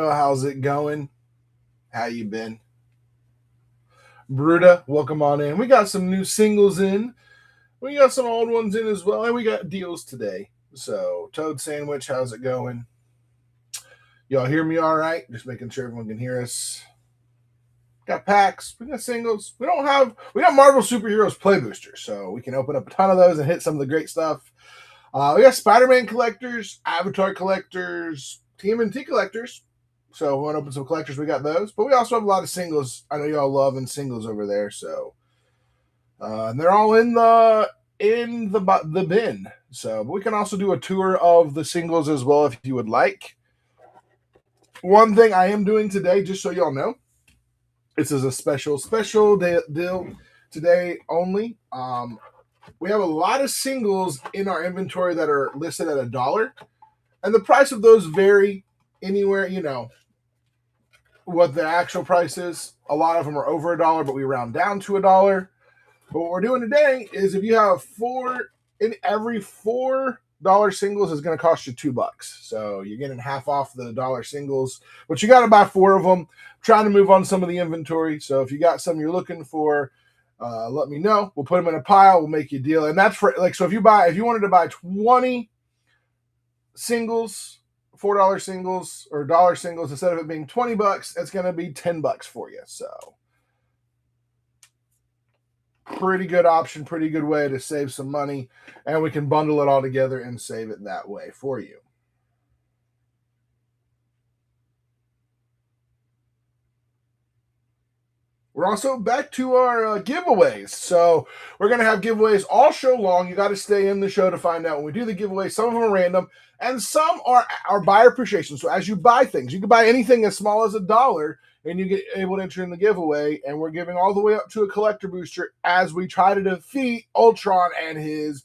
How's it going? How you been? Bruda, welcome on in. We got some new singles in. We got some old ones in as well, and we got deals today. So, Toad Sandwich, how's it going? Y'all hear me all right? Just making sure everyone can hear us. Got packs, we got singles. We got Marvel Superheroes Play Boosters, so we can open up a ton of those and hit some of the great stuff. We got Spider-Man collectors, Avatar collectors, TMNT collectors. So we want to open some collectors. We got those, but we also have a lot of singles. I know y'all loving singles over there, so and they're all in the bin. So, but we can also do a tour of the singles as well if you would like. One thing I am doing today, just so y'all know, this is a special deal today only. We have a lot of singles in our inventory that are listed at $1, and the price of those vary anywhere. What the actual price is. A lot of them are over $1, but we round down to $1. But what we're doing today is if you have every $4 singles is going to cost you $2. So you're getting half off the dollar singles, but you got to buy 4 of them. I'm trying to move on some of the inventory. So if you got some you're looking for, let me know. We'll put them in a pile. We'll make you a deal. And that's for so if you wanted to buy 20 singles, $4 singles or dollar singles, instead of it being $20, it's going to be $10 for you. So pretty good option, pretty good way to save some money, and we can bundle it all together and save it that way for you. We're also back to our giveaways. So we're going to have giveaways all show long. You got to stay in the show to find out when we do the giveaways. Some of them are random, and some are buyer appreciation. So as you buy things, you can buy anything as small as $1, and you get able to enter in the giveaway. And we're giving all the way up to a collector booster as we try to defeat Ultron and his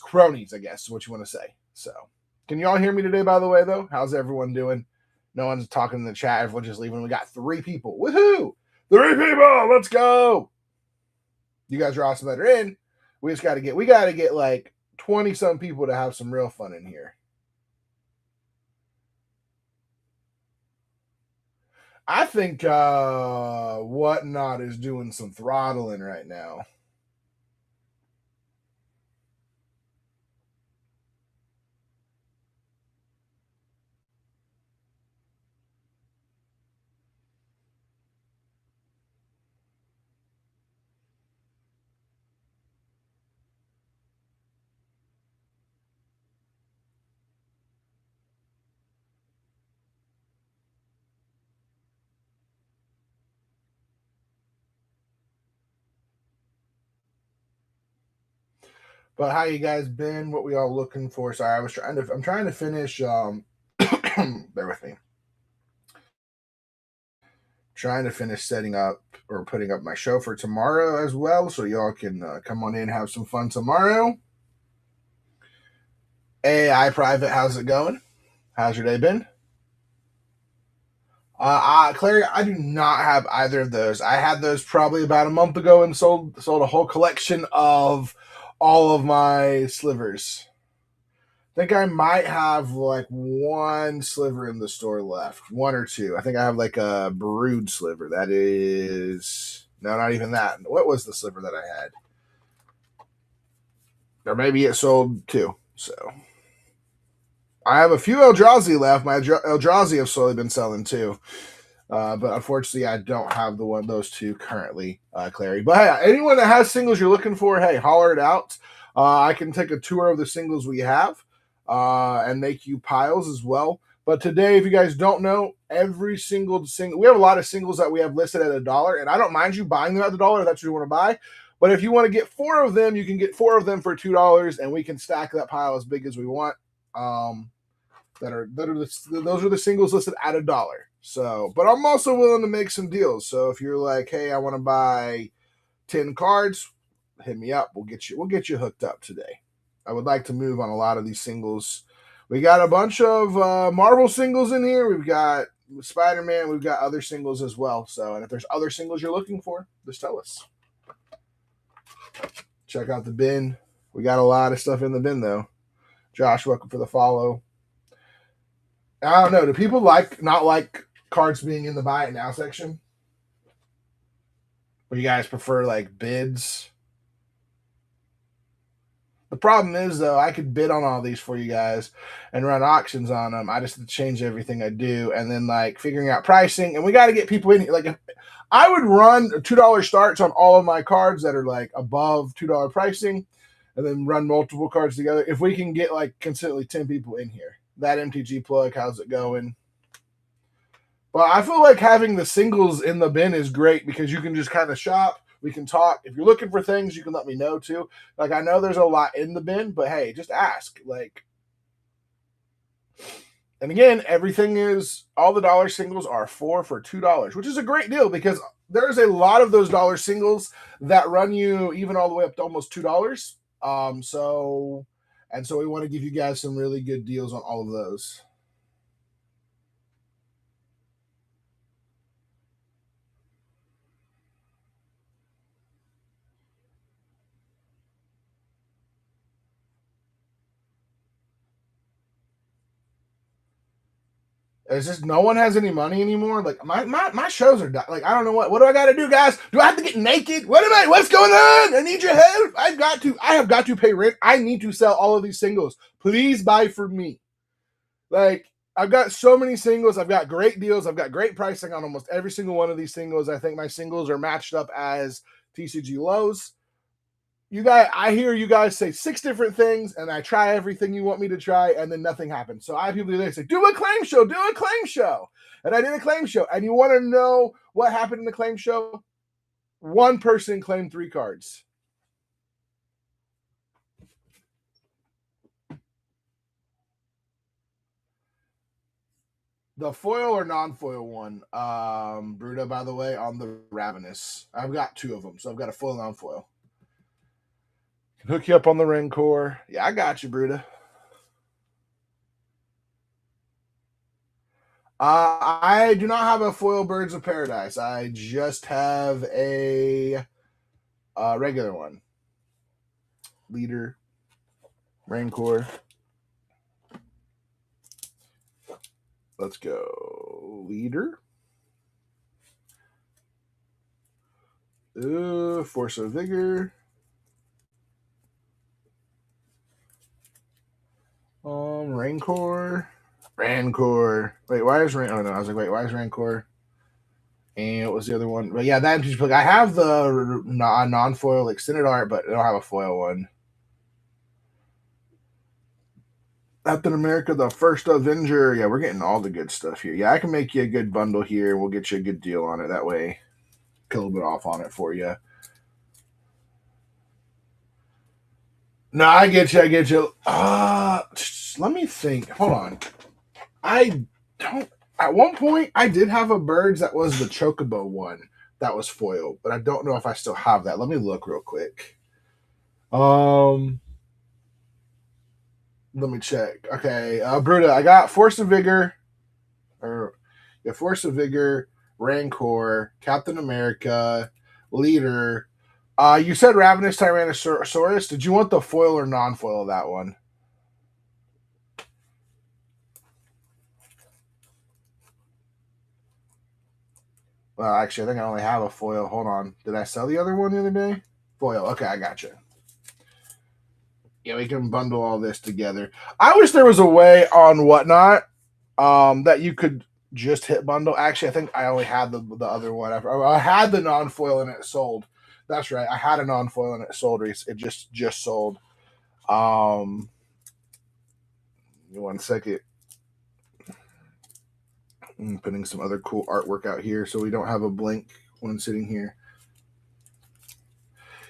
cronies, I guess is what you want to say. So can you all hear me today, by the way, though? How's everyone doing? No one's talking in the chat. Everyone's just leaving. We got 3 people. Woohoo! 3 people. Let's go. You guys are awesome that are in. We got to get like 20 some people to have some real fun in here. I think Whatnot is doing some throttling right now. But how you guys been? What we all looking for? Sorry, I'm trying to finish bear with me. Trying to finish setting up or putting up my show for tomorrow as well, so y'all can come on in, have some fun tomorrow. AI Private, how's it going? How's your day been? Clary, I do not have either of those. I had those probably about a month ago and sold a whole collection of all of my slivers. I think I might have like 1 sliver in the store left, 1 or 2. I think I have like a brood sliver. That is no, not even that. What was the sliver that I had? Or maybe it sold too. So I have a few Eldrazi left. My Eldrazi have slowly been selling too. But unfortunately, I don't have those 2 currently, Clary. But hey, anyone that has singles you're looking for, hey, holler it out. I can take a tour of the singles we have and make you piles as well. But today, if you guys don't know, every single we have a lot of singles that we have listed at $1, and I don't mind you buying them at $1 if that's what you want to buy. But if you want to get 4 of them, you can get 4 of them for $2, and we can stack that pile as big as we want. Those are the singles listed at $1. So, but I'm also willing to make some deals. So if you're like, hey, I want to buy 10 cards, hit me up. We'll get you hooked up today. I would like to move on a lot of these singles. We got a bunch of Marvel singles in here. We've got Spider-Man. We've got other singles as well. So, and if there's other singles you're looking for, just tell us. Check out the bin. We got a lot of stuff in the bin though. Josh, welcome for the follow. I don't know. Do people not like cards being in the buy it now section? Or you guys prefer like bids? The problem is though, I could bid on all these for you guys and run auctions on them. I just have to change everything I do, and then like figuring out pricing. And we got to get people in here. Like, if I would run $2 starts on all of my cards that are like above $2 pricing, and then run multiple cards together. If we can get like consistently 10 people in here, that MTG plug, how's it going? Well, I feel like having the singles in the bin is great because you can just kind of shop. We can talk. If you're looking for things, you can let me know too. Like, I know there's a lot in the bin, but hey, just ask. Like, and again, everything is, all the dollar singles are 4 for $2, which is a great deal because there's a lot of those dollar singles that run you even all the way up to almost $2. So we want to give you guys some really good deals on all of those. It's just no one has any money anymore. Like my shows are like, I don't know what do I got to do, guys? Do I have to get naked? What's going on? I need your help. I have got to pay rent. I need to sell all of these singles. Please buy for me. Like, I've got so many singles. I've got great deals. I've got great pricing on almost every single one of these singles. I think my singles are matched up as TCG lows. I hear you guys say 6 different things, and I try everything you want me to try, and then nothing happens. So I have people that say, do a claim show. And I did a claim show. And you want to know what happened in the claim show? One person claimed 3 cards. The foil or non-foil one, Bruta, by the way, on the Ravenous. I've got 2 of them, so I've got a foil and non-foil. Hook you up on the Rancor. Yeah, I got you, Bruta. I do not have a foil Birds of Paradise. I just have a regular one. Leader, Rancor. Let's go. Leader. Force of Vigor. Rancor. Wait, why is Rancor? Oh no, I was like, wait, why is Rancor? And what was the other one? But yeah, that MTG plug. I have the non-foil extended art, but I don't have a foil one. Captain America, the First Avenger. Yeah, we're getting all the good stuff here. Yeah, I can make you a good bundle here. We'll get you a good deal on it. That way, get a little bit off on it for you. No, I get you. Let me think. Hold on. I don't. At one point, I did have a Birds that was the Chocobo one that was foil, but I don't know if I still have that. Let me look real quick. Let me check. Okay, Bruta, I got Force of Vigor, Force of Vigor, Rancor, Captain America, Leader. You said Ravenous Tyrannosaurus. Did you want the foil or non-foil of that one? Well, actually, I think I only have a foil. Hold on. Did I sell the other one the other day? Foil. Okay, I got you. Yeah, we can bundle all this together. I wish there was a way on Whatnot that you could just hit bundle. Actually, I think I only had the other one. I had the non-foil and it sold. That's right. I had a non-foil and it sold. It just sold. 1 second. I'm putting some other cool artwork out here so we don't have a blank one sitting here.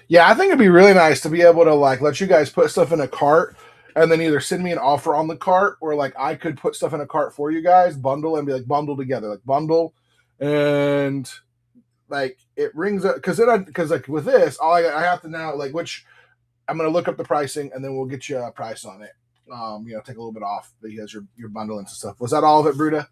Yeah, I think it'd be really nice to be able to like let you guys put stuff in a cart and then either send me an offer on the cart or like I could put stuff in a cart for you guys, bundle and be like bundle together, like bundle, and like it rings up because like with this, I have to now like which I'm gonna look up the pricing and then we'll get you a price on it. Take a little bit off because you're bundling and stuff. Was that all of it, Bruta?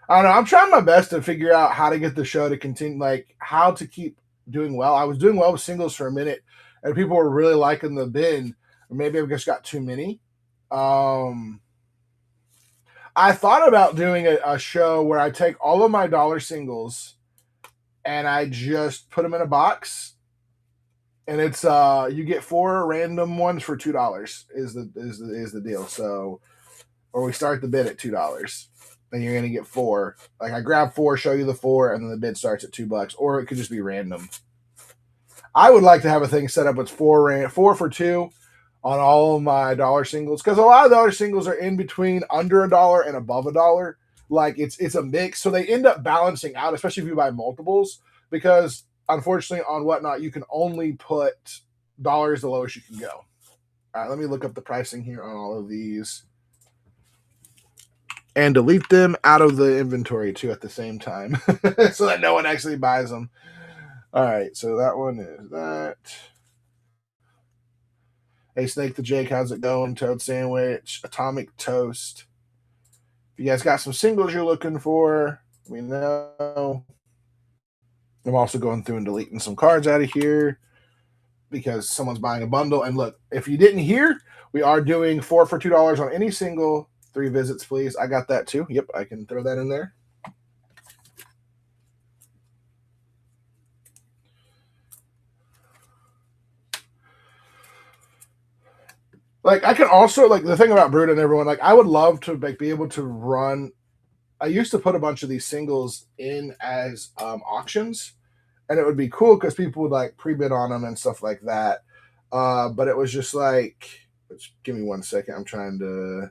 I don't know. I'm trying my best to figure out how to get the show to continue, like how to keep doing well. I was doing well with singles for a minute, and people were really liking the bin. Or maybe I've just got too many. I thought about doing a show where I take all of my dollar singles and I just put them in a box, and it's you get 4 random ones for $2 is the deal. So, or we start the bid at $2, and you're gonna get 4. Like I grab 4, show you the 4, and then the bid starts at $2, or it could just be random. I would like to have a thing set up with 4 for 2 on all of my dollar singles, because a lot of dollar singles are in between under $1 and above $1. Like it's a mix, so they end up balancing out, especially if you buy multiples, because unfortunately on Whatnot you can only put dollars the lowest you can go. All right, let me look up the pricing here on all of these and delete them out of the inventory too at the same time so that no one actually buys them. All right, so that one is that. Hey, Snake the Jake, how's it going? Toad Sandwich, Atomic Toast. If you guys got some singles you're looking for, we know. I'm also going through and deleting some cards out of here because someone's buying a bundle. And look, if you didn't hear, we are doing 4 for $2 on any single. 3 visits, please. I got that too. Yep, I can throw that in there. Like I can also, like, the thing about Brood and everyone, like I would love to like be able to run. I used to put a bunch of these singles in as auctions, and it would be cool because people would like pre-bid on them and stuff like that. But it was just like, give me 1 second. I'm trying to.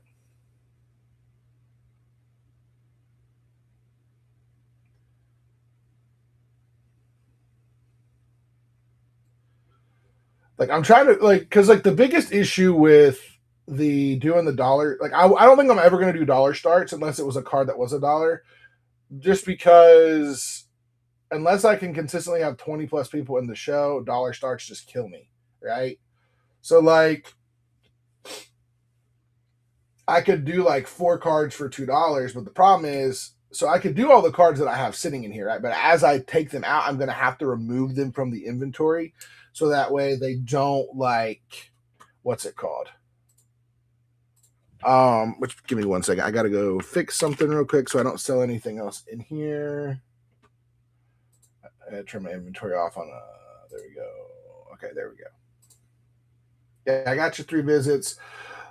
Like I'm trying to like, because like the biggest issue with the doing the dollar, like I don't think I'm ever going to do dollar starts unless it was a card that was $1, just because unless I can consistently have 20 plus people in the show, dollar starts just kill me, right? So like I could do like 4 cards for $2, but the problem is, so I could do all the cards that I have sitting in here, right? But as I take them out, I'm going to have to remove them from the inventory, so that way they don't like, what's it called? Which, give me 1 second. I got to go fix something real quick so I don't sell anything else in here. I gotta turn my inventory off on there we go. Okay, there we go. Yeah, I got your 3 visits.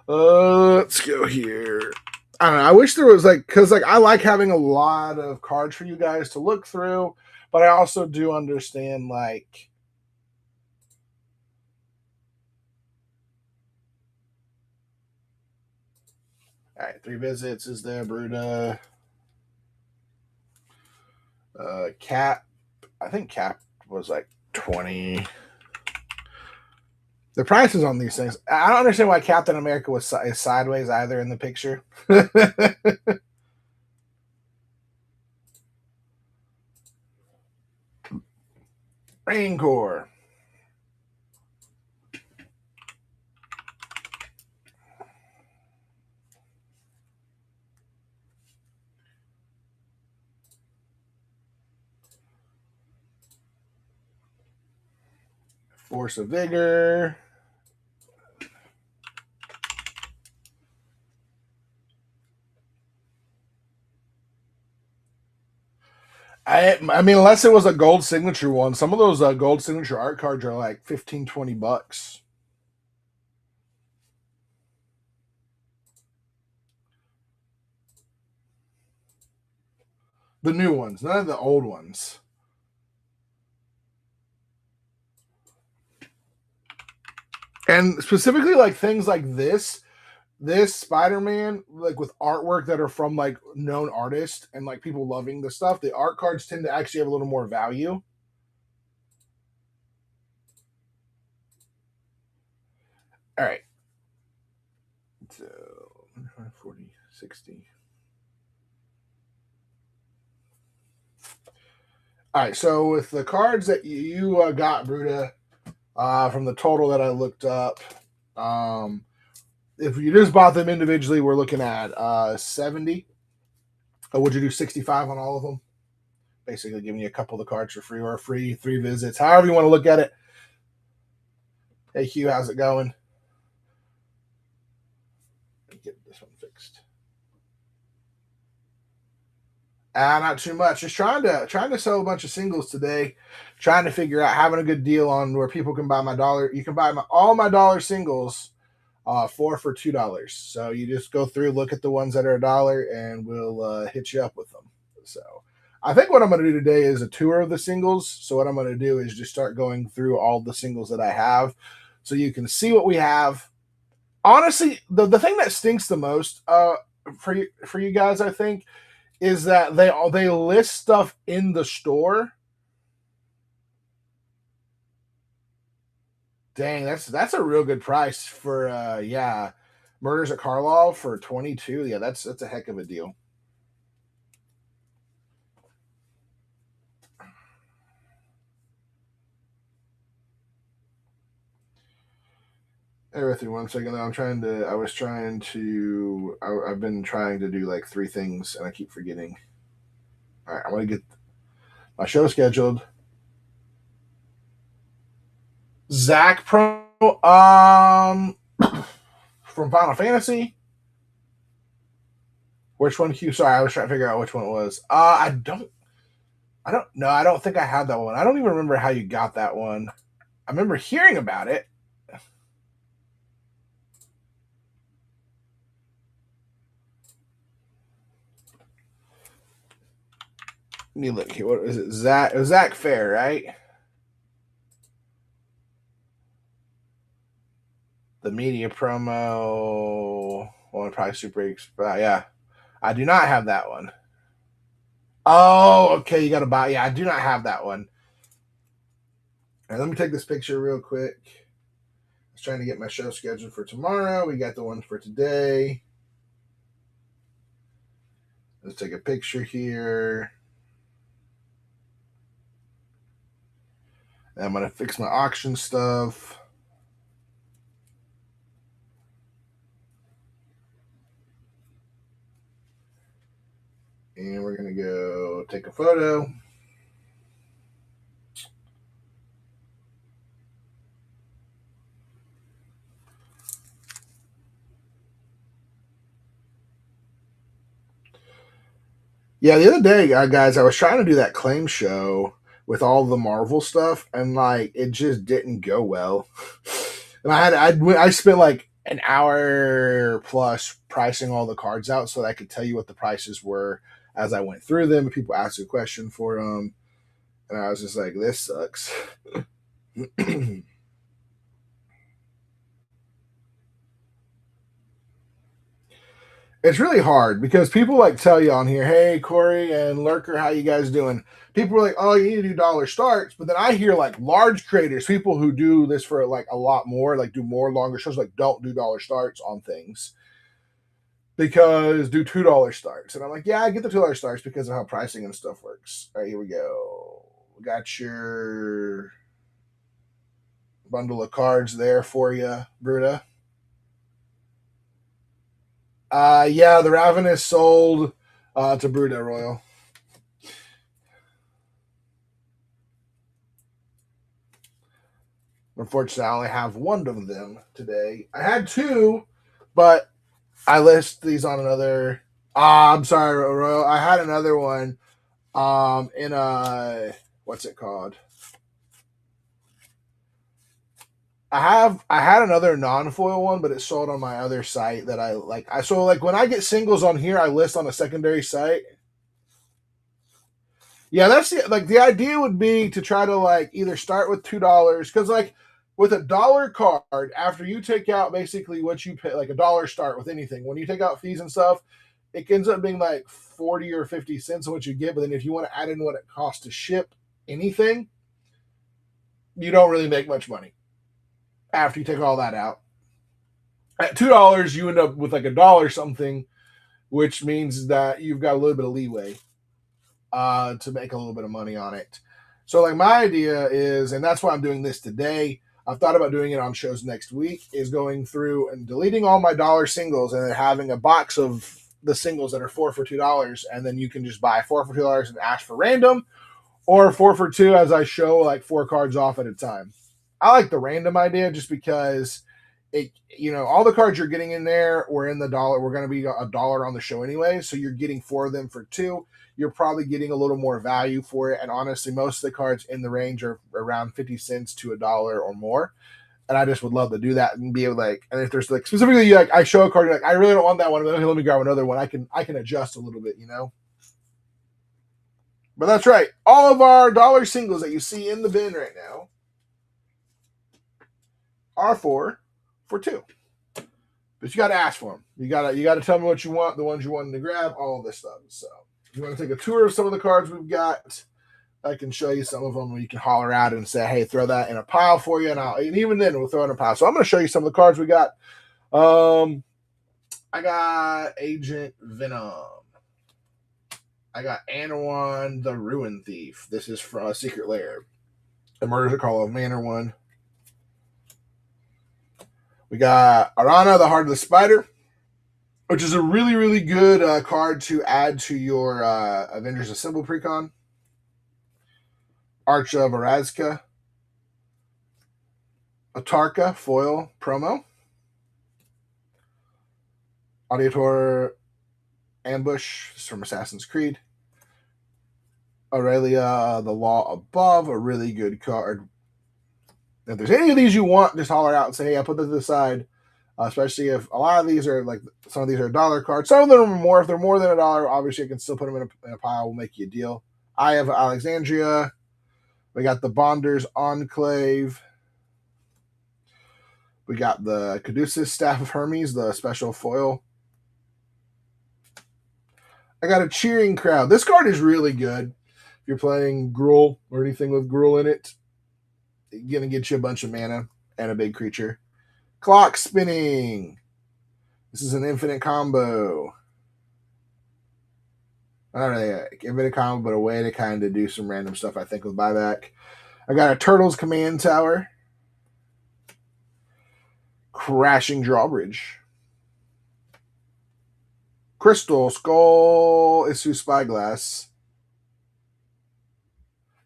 Let's go here. I don't know. I wish there was like, because like I like having a lot of cards for you guys to look through, but I also do understand like. All right, 3 visits is there, Bruda. Cap, I think Cap was like 20. The prices on these things, I don't understand why Captain America is sideways either in the picture. Raincore. Force of Vigor. I mean, unless it was a gold signature one, some of those gold signature art cards are like $15-$20. The new ones, none of the old ones. And specifically, like things like this Spider-Man, like with artwork that are from like known artists and like people loving the stuff, the art cards tend to actually have a little more value. All right. So 40, 60. All right. So with the cards that you got, Bruda, from the total that I looked up, if you just bought them individually, we're looking at 70. Or would you do 65 on all of them? Basically giving you a couple of the cards for free, or a free 3 visits, however you want to look at it. Hey Hugh, how's it going? Let me get this one fixed. Not too much. Just trying to sell a bunch of singles today. Trying to figure out having a good deal on where people can buy my dollar. You can buy all my dollar singles, 4 for $2. So you just go through, look at the ones that are $1, and we'll hit you up with them. So I think what I'm going to do today is a tour of the singles. So what I'm going to do is just start going through all the singles that I have, so you can see what we have. Honestly, the thing that stinks the most for you guys, I think, is that they list stuff in the store. Dang, that's a real good price for Murders at Karlov for 22. Yeah, that's a heck of a deal. Bear with me 1 second. Though I've been trying to do like 3 things, and I keep forgetting. All right, I want to get my show scheduled. Zach Pro, from Final Fantasy. Which one? Sorry, I was trying to figure out which one it was. I don't know. I don't think I had that one. I don't even remember how you got that one. I remember hearing about it. Let me look here. What is it? Zach? It was Zach Fair, right? The media promo. One price super. Yeah, I do not have that one. Oh, okay. You got to buy. Yeah, I do not have that one. All right, let me take this picture real quick. I was trying to get my show scheduled for tomorrow. We got the one for today. Let's take a picture here. And I'm going to fix my auction stuff. And we're going to go take a photo. Yeah, the other day, guys, I was trying to do that claim show with all the Marvel stuff, and like it just didn't go well. And I spent like an hour plus pricing all the cards out so that I could tell you what the prices were as I went through them. People asked a question for them, and I was just like, "This sucks." It's really hard because people like tell you on here, "Hey, Corey and Lurker, how you guys doing?" People are like, "Oh, you need to do dollar starts," but then I hear like large creators, people who do this for like a lot more, like do more longer shows, like don't do dollar starts on things because do $2 starts, and I'm like, yeah, I get the $2 starts because of how pricing and stuff works. All right, here we go. We got your bundle of cards there for you, Bruta. Yeah, the Ravenous sold to Bruta Royal. Unfortunately, I only have one of them today. I had 2, but I list these on another. I'm sorry, Royal. I had another one in a, what's it called? I had another non-foil one, but it sold on my other site that I like. So like when I get singles on here, I list on a secondary site. Yeah, that's the idea would be to try to like either start with $2 because like with a dollar card, after you take out basically what you pay, like a dollar start with anything, when you take out fees and stuff, it ends up being like 40 or 50 cents on what you get. But then if you want to add in what it costs to ship anything, you don't really make much money after you take all that out. At $2, you end up with like $1 something, which means that you've got a little bit of leeway to make a little bit of money on it. So, like, my idea is, and that's why I'm doing this today. I've thought about doing it on shows next week, is going through and deleting all my dollar singles and then having a box of the singles that are 4 for $2. And then you can just buy 4 for $2 and ask for random, or 4 for 2 as I show like 4 cards off at a time. I like the random idea just because all the cards you're getting in there were in the dollar. We're going to be $1 on the show anyway, so you're getting 4 of them for $2. You're probably getting a little more value for it. And honestly, most of the cards in the range are around 50 cents to $1 or more. And I just would love to do that and be able to, like, and if there's like specifically like I show a card, you're like, I really don't want that one. Let me grab another one. I can adjust a little bit, But that's right. All of our dollar singles that you see in the bin right now are for $2. But you got to ask for them. You got to tell me what you want, the ones you wanted to grab, all of this stuff. So if you want to take a tour of some of the cards we've got, I can show you some of them where you can holler out and say, hey, throw that in a pile for you. And even then, we'll throw it in a pile. So I'm going to show you some of the cards we got. I got Agent Venom. I got Anawan the Ruin Thief. This is from a Secret Lair. The Murder's Call of Manor one. We got Arana, the Heart of the Spider, which is a really, really good card to add to your Avengers Assemble precon. Arch of Arazka. Atarka foil promo. Auditor Ambush from Assassin's Creed. Aurelia, the Law Above, a really good card. If there's any of these you want, just holler out and say, hey, I put this to the side. Especially if a lot of these are like, some of these are $1 cards. Some of them are more. If they're more than $1, obviously I can still put them in a pile. We'll make you a deal. Eye of Alexandria. We got the Bonders Enclave. We got the Caduceus Staff of Hermes, the special foil. I got a Cheering Crowd. This card is really good. If you're playing Gruul or anything with Gruul in it, it's going to get you a bunch of mana and a big creature. Clock Spinning. This is an infinite combo. Not really an infinite combo, but a way to kind of do some random stuff, I think, with buyback. I got a Turtles Command Tower. Crashing Drawbridge. Crystal Skull Issue Spyglass.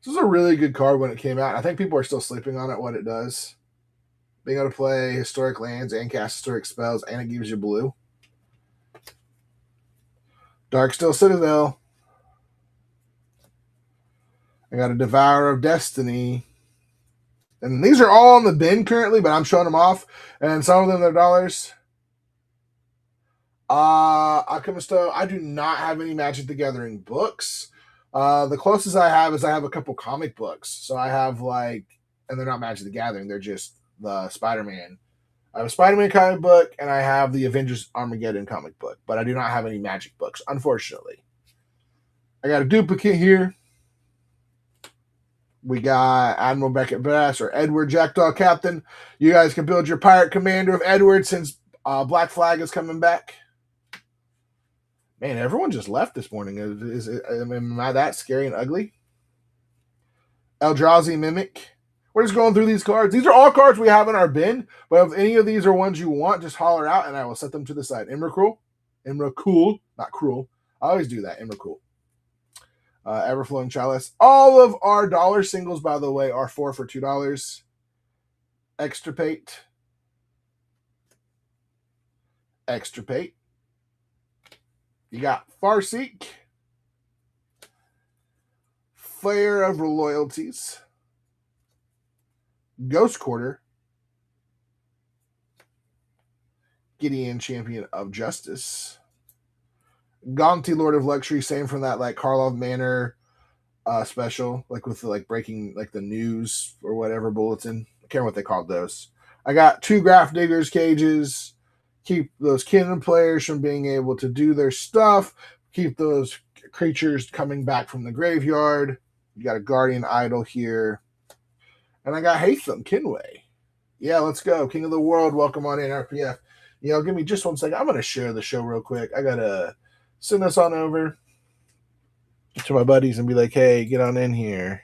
This was a really good card when it came out. I think people are still sleeping on it, what it does. Being able to play historic lands and cast historic spells, and it gives you blue. Darksteel Citadel. I got a Devourer of Destiny. And these are all in the bin currently, but I'm showing them off. And some of them are $. Alchemisto, I do not have any Magic the Gathering books. The closest I have is I have a couple comic books. So I have and they're not Magic the Gathering, they're just the Spider-Man. I have a Spider-Man comic book, and I have the Avengers Armageddon comic book, but I do not have any Magic books, unfortunately. I got a duplicate here. We got Admiral Beckett Bass or Edward Jackdaw Captain. You guys can build your pirate commander of Edward since Black Flag is coming back. Man, everyone just left this morning. Am I that scary and ugly? Eldrazi Mimic. We're just going through these cards. These are all cards we have in our bin, but if any of these are ones you want, just holler out and I will set them to the side. Imracool, not cruel. I always do that. Imracool. Everflowing Chalice. All of our dollar singles, by the way, are 4 for $2. Extirpate. You got Farseek. Flare of Loyalties. Ghost Quarter. Gideon, Champion of Justice. Gonti, Lord of Luxury, same from that Karlov Manor special, with the breaking the news or whatever bulletin. I can't remember what they called those. I got 2 Graph Diggers cages. Keep those Kinnan players from being able to do their stuff. Keep those creatures coming back from the graveyard. You got a Guardian Idol here. And I got Hatham Kinway. Yeah, let's go. King of the World, welcome on in, RPF. Give me just 1 second. I'm going to share the show real quick. I got to send this on over to my buddies and be like, hey, get on in here.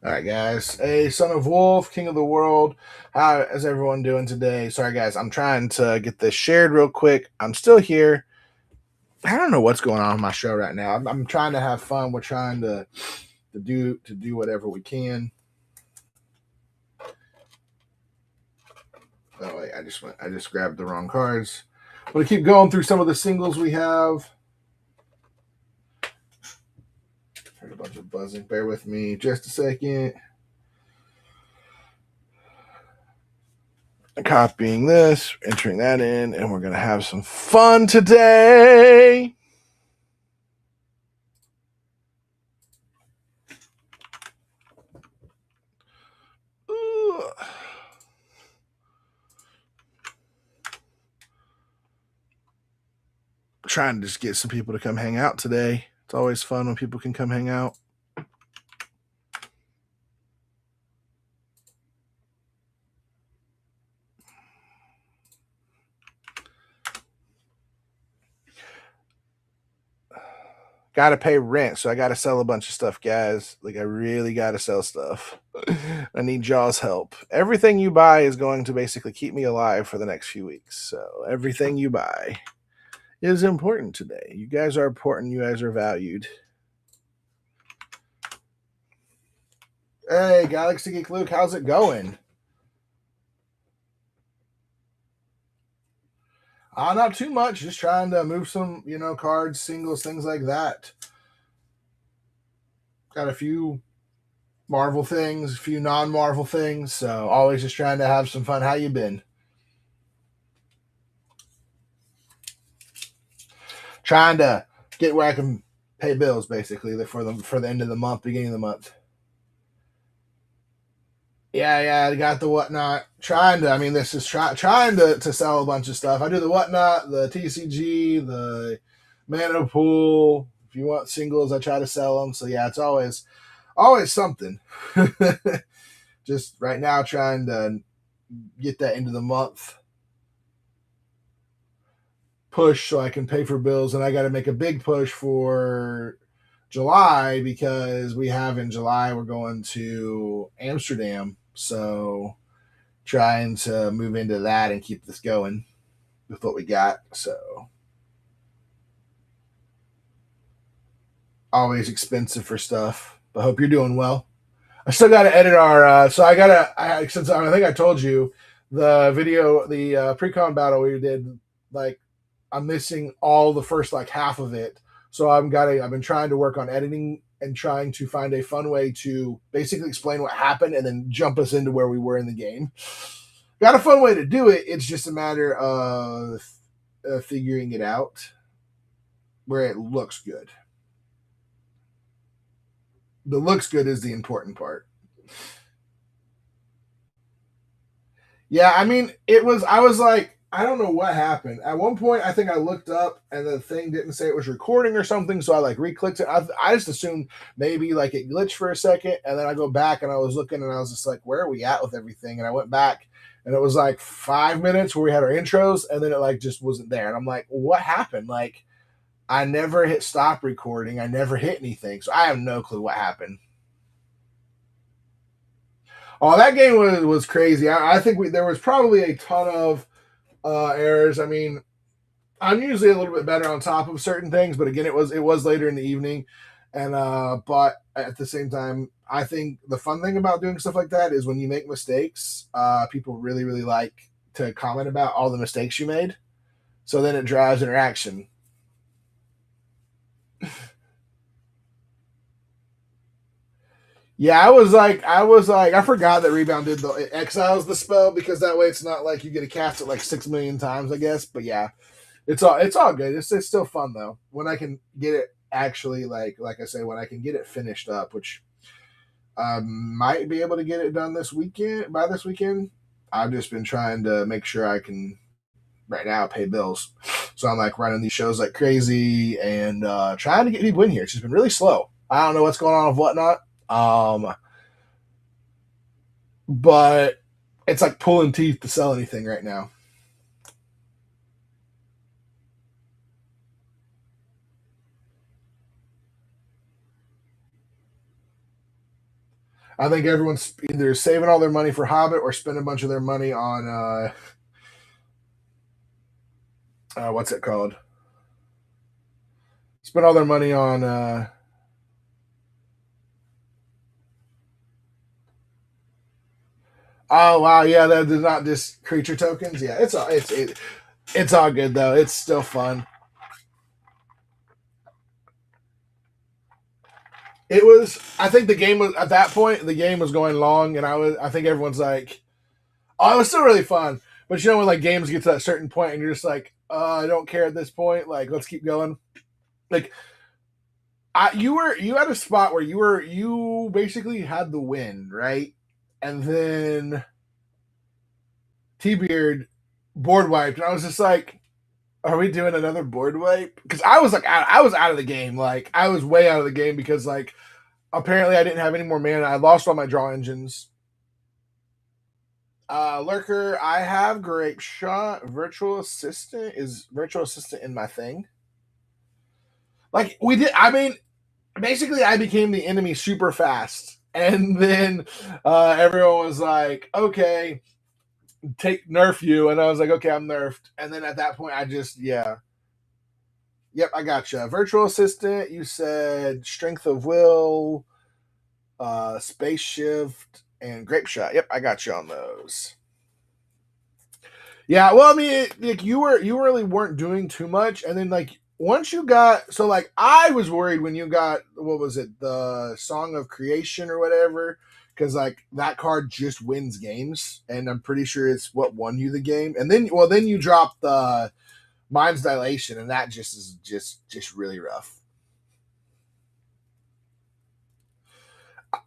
All right, guys. Hey, Son of Wolf, King of the World. How is everyone doing today? Sorry, guys. I'm trying to get this shared real quick. I'm still here. I don't know what's going on with my show right now. I'm trying to have fun. We're trying to do whatever we can. Oh wait, I just grabbed the wrong cards. I'm gonna keep going through some of the singles we have. Heard a bunch of buzzing. Bear with me just a second. Copying this, entering that in, and we're gonna have some fun today. Trying to just get some people to come hang out today. It's always fun when people can come hang out. Got to pay rent, so I got to sell a bunch of stuff, guys. Like, I really got to sell stuff. I need y'all's help. Everything you buy is going to basically keep me alive for the next few weeks. So everything you buy is important today. You guys are important. You guys are valued. Hey, Galaxy Geek Luke, how's it going? Not too much. Just trying to move some, cards, singles, things like that. Got a few Marvel things, a few non-Marvel things. So always just trying to have some fun. How you been? Trying to get where I can pay bills, basically, for the end of the month, beginning of the month. Yeah, I got the whatnot. Trying to, I mean, this is trying to sell a bunch of stuff. I do the whatnot, the TCG, the Mana Pool. If you want singles, I try to sell them. So yeah, it's always something. Just right now, trying to get that into the month push so I can pay for bills, and I got to make a big push for July because we have in July we're going to Amsterdam, so trying to move into that and keep this going with what we got. So always expensive for stuff, but hope you're doing well. I still got to edit our. So since I think I told you the video, the pre-con battle we did. Like, I'm missing all the first like half of it, so I've been trying to work on editing and trying to find a fun way to basically explain what happened and then jump us into where we were in the game. Got a fun way to do it. It's just a matter of figuring it out where it looks good. The looks good is the important part. Yeah, I mean, I was like, I don't know what happened. At one point, I think I looked up and the thing didn't say it was recording or something, so I like re-clicked it. I just assumed maybe like it glitched for a second, and then I go back and I was looking and I was just like, where are we at with everything? And I went back and it was like 5 minutes where we had our intros, and then it like just wasn't there. And I'm like, what happened? Like, I never hit stop recording. I never hit anything, so I have no clue what happened. Oh, that game was crazy. I think there was probably a ton of errors. I mean, I'm usually a little bit better on top of certain things, but again, it was later in the evening, and but at the same time, I think the fun thing about doing stuff like that is when you make mistakes, people really really like to comment about all the mistakes you made. So then it drives interaction. Yeah, I forgot that Rebound did the exiles the spell because that way it's not like you get to cast it like 6 million times, I guess. But yeah, it's all good. It's still fun though when I can get it actually like I say when I can get it finished up, which I might be able to get it done this weekend. By this weekend, I've just been trying to make sure I can right now pay bills, so I'm like running these shows like crazy and trying to get people in here. It's just been really slow. I don't know what's going on with whatnot. But it's like pulling teeth to sell anything right now. I think everyone's either saving all their money for Hobbit or spending a bunch of their money on what's it called? Spend all their money on oh wow, yeah, they're not just creature tokens. Yeah, it's all good though. It's still fun. It was. I think the game was at that point. The game was going long, and I think everyone's like, "Oh, it was still really fun." But you know when like games get to that certain point, and you're just like, "I don't care at this point. Like, let's keep going." Like, you had a spot where you basically had the win, right? And then T Beard board wiped, and I was just like, "Are we doing another board wipe?" Because I was like, I was out of the game. Like, I was way out of the game because like apparently I didn't have any more mana. I lost all my draw engines. Lurker, I have Grape Shot. Virtual Assistant is Virtual Assistant in my thing. Like we did. I mean, basically, I became the enemy super fast, and then everyone was like, "Okay, take nerf you," and I was like, "Okay, I'm nerfed." And then at that point, I just yeah. Yep, I gotcha. Virtual Assistant, you said Strength of Will, Space Shift, and Grape Shot. Yep, I got you on those. Yeah, well, I mean, like you really weren't doing too much, and then like once you got so like I was worried when you got what was it the Song of Creation or whatever because like that card just wins games, and I'm pretty sure it's what won you the game, and then you dropped the Mind's Dilation, and that just is just really rough.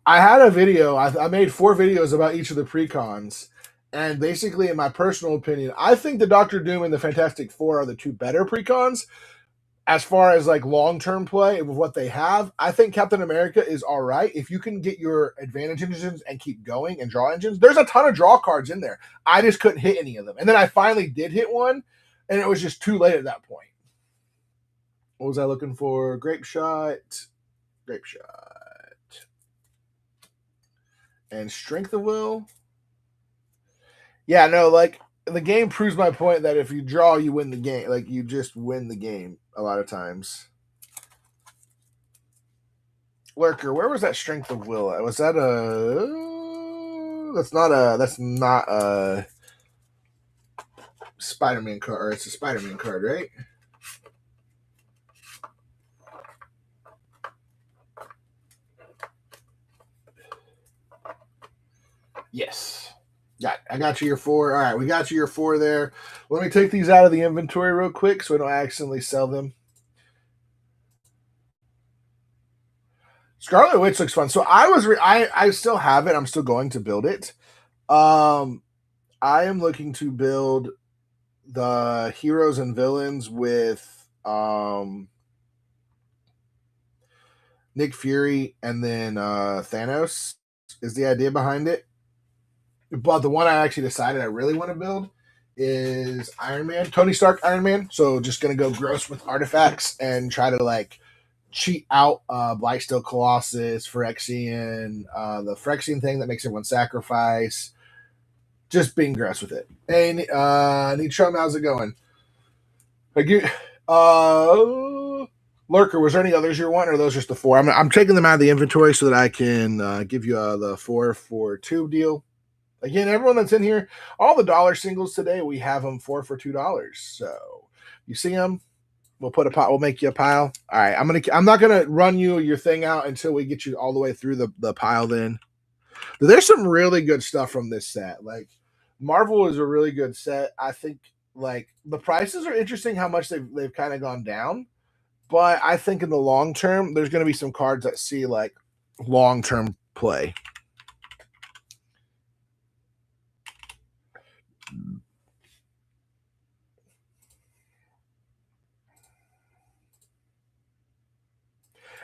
I had a video. I made 4 videos about each of the precons, and basically, in my personal opinion, I think the Doctor Doom and the Fantastic Four are the 2 better precons. As far as like long term play with what they have, I think Captain America is all right if you can get your advantage engines and keep going and draw engines. There's a ton of draw cards in there. I just couldn't hit any of them, and then I finally did hit one, and it was just too late at that point. What was I looking for? Grape Shot, Grape Shot, and Strength of Will. Yeah, no, like the game proves my point that if you draw, you win the game. Like you just win the game a lot of times. Lurker, where was that Strength of Will at? Was that a? That's not a Spider-Man card. Or it's a Spider-Man card, right? Yes. I got you your 4. All right, we got you your 4 there. Let me take these out of the inventory real quick so I don't accidentally sell them. Scarlet Witch looks fun. So I still have it. I'm still going to build it. I am looking to build the heroes and villains with Nick Fury and then Thanos is the idea behind it. But the one I actually decided I really want to build is Iron Man, Tony Stark Iron Man. So just gonna go gross with artifacts and try to like cheat out Blightsteel Colossus, Phyrexian, the Phyrexian thing that makes everyone sacrifice. Just being gross with it. Hey, Neatrum, how's it going? Like you, Lurker, was there any others you want, or are those just the 4? I'm taking them out of the inventory so that I can give you the 4 for 2 deal. Again, everyone that's in here, all the dollar singles today, we have them 4 for $2. So you see them, we'll put a pot. We'll make you a pile. All right, I'm not gonna run you your thing out until we get you all the way through the pile. Then there's some really good stuff from this set. Like Marvel is a really good set. I think like the prices are interesting. How much they've kind of gone down, but I think in the long term, there's going to be some cards that see like long term play.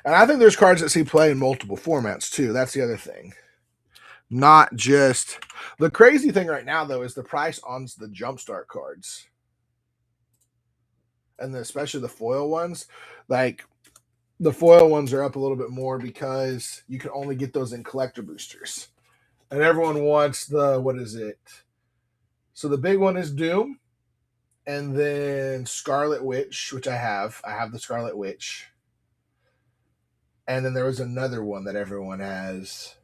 And I think there's cards that see play in multiple formats too. That's the other thing. Not just the crazy thing right now though is the price on the jumpstart cards. And especially the foil ones. Like The foil ones are up a little bit more because you can only get those in collector boosters. And everyone wants the, what is it? So the big one is Doom, and then Scarlet Witch, which I have. I have the Scarlet Witch. And then there was another one that everyone has.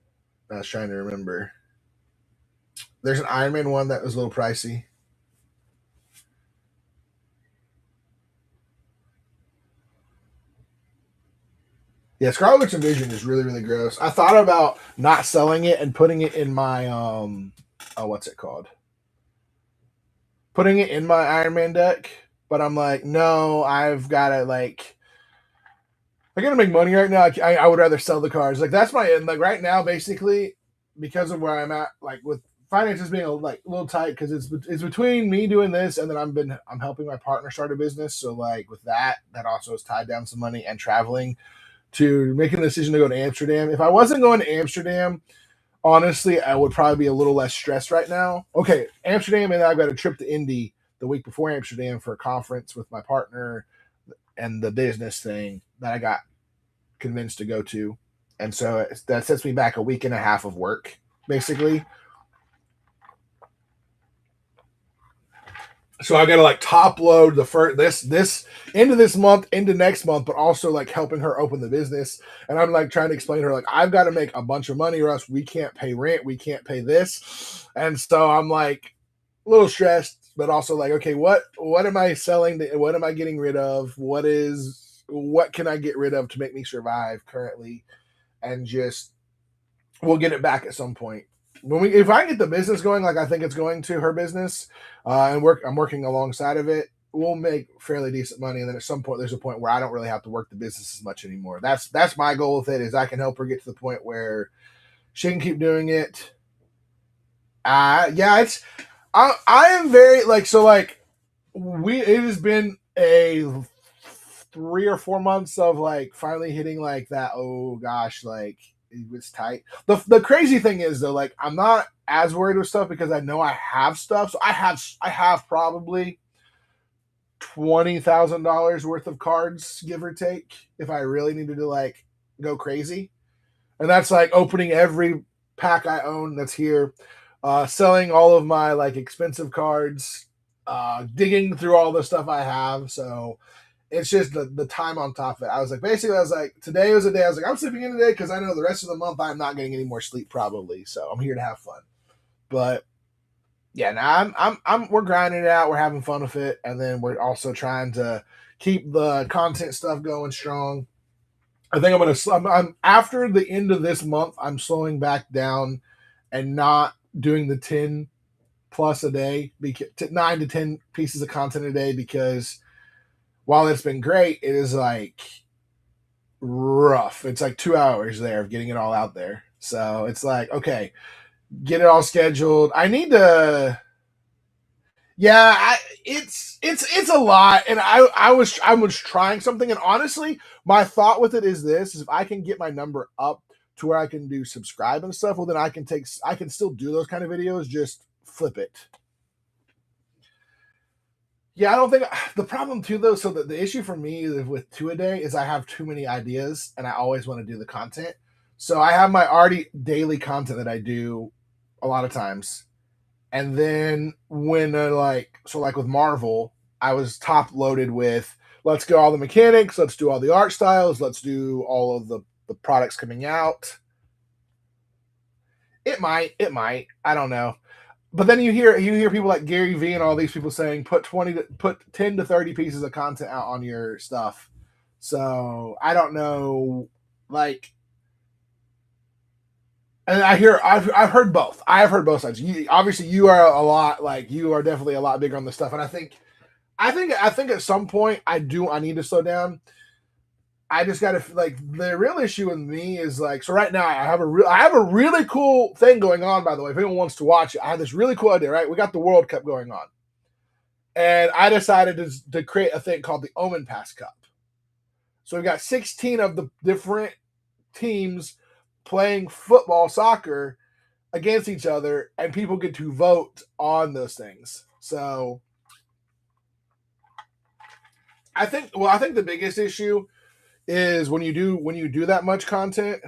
I was trying to remember. There's an Iron Man one that was a little pricey. Yeah, Scarlet Witch and Vision is really, really gross. I thought about not selling it and putting it in my what's it called? Putting it in my Iron Man deck, but I'm like, no, I've gotta like I gotta make money right now. I would rather sell the cards. Like that's my like right now, basically, because of where I'm at, like with finances being a little tight because it's between me doing this and then I'm helping my partner start a business. So like with that also is tied down some money and traveling to making the decision to go to Amsterdam. If I wasn't going to Amsterdam, honestly, I would probably be a little less stressed right now. Okay, Amsterdam, and then I've got a trip to Indy the week before Amsterdam for a conference with my partner and the business thing that I got convinced to go to. And so that sets me back a week and a half of work, basically. So I got to like top load the first this into this month, into next month, but also like helping her open the business. And I'm like trying to explain to her like I've got to make a bunch of money or else we can't pay rent, we can't pay this. And so I'm like a little stressed, but also like, okay, what am I selling? What am I getting rid of? What can I get rid of to make me survive currently? And just we'll get it back at some point. If I get the business going like I think it's going to her business, and I'm working alongside of it, we'll make fairly decent money. And then at some point, there's a point where I don't really have to work the business as much anymore. That's my goal with it is I can help her get to the point where she can keep doing it. Yeah, I am very like so like it has been a 3 or 4 months of like finally hitting like that. Oh gosh, like it was tight. The crazy thing is though, like I'm not as worried with stuff because I know I have stuff. So I have probably $20,000 worth of cards, give or take, if I really needed to like go crazy. And that's like opening every pack I own that's here, selling all of my like expensive cards, digging through all the stuff I have. So it's just the time on top of it. I was like, today was a day I was like, I'm sleeping in today because I know the rest of the month I'm not getting any more sleep probably. So I'm here to have fun. But yeah, now we're grinding it out. We're having fun with it, and then we're also trying to keep the content stuff going strong. I think I'm after the end of this month. I'm slowing back down and not doing the 10 plus a day, 9 to 10 pieces of content a day because while it's been great, it is like rough. It's like 2 hours there of getting it all out there. So it's like, okay, get it all scheduled. I need to, yeah, it's a lot. And I was trying something. And honestly, my thought with it is this, is if I can get my number up to where I can do subscribe and stuff, well, then I can still do those kind of videos, just flip it. Yeah, I don't think the problem too though. So the issue for me with two a day is I have too many ideas and I always want to do the content. So I have my already daily content that I do a lot of times, and then when like with Marvel, I was top loaded with let's go all the mechanics, let's do all the art styles, let's do all of the products coming out. It might, I don't know. But then you hear people like Gary V and all these people saying put 10 to 30 pieces of content out on your stuff. So I don't know, like, and I've heard both. I have heard both sides. Obviously you are a lot like you are definitely a lot bigger on this stuff, and I think at some point I need to slow down. I just got to like the real issue with me is like so right now I have a really cool thing going on. By the way, if anyone wants to watch it, I have this really cool idea. Right, we got the World Cup going on, and I decided to create a thing called the Omen Pass Cup. So we've got 16 of the different teams playing football, soccer against each other, and people get to vote on those things. So I think the biggest issue is when you do that much content.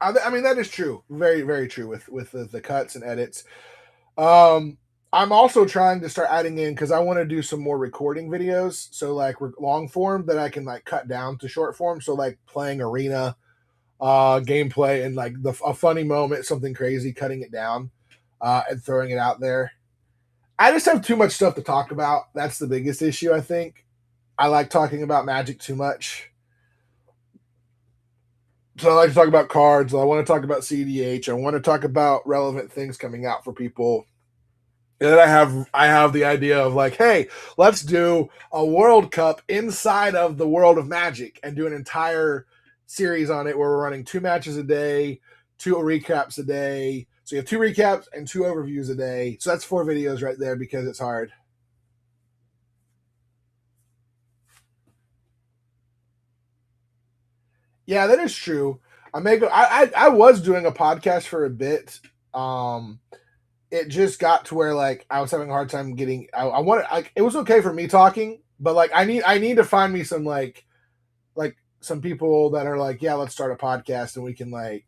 I mean, that is true. Very, very true with the cuts and edits. I'm also trying to start adding in because I want to do some more recording videos. So like long form that I can like cut down to short form. So like playing arena, gameplay, and like a funny moment, something crazy, cutting it down, and throwing it out there. I just have too much stuff to talk about. That's the biggest issue, I think. I like talking about Magic too much. So I like to talk about cards. I want to talk about CDH. I want to talk about relevant things coming out for people. And then I have the idea of like, hey, let's do a World Cup inside of the world of Magic and do an entire series on it where we're running 2 matches a day, 2 recaps a day. So you have 2 recaps and 2 overviews a day. So that's 4 videos right there because it's hard. Yeah, that is true. I was doing a podcast for a bit. Um, it just got to where like I was having a hard time getting. I wanted like it was okay for me talking, but like I need to find me some like some people that are like, yeah, let's start a podcast and we can like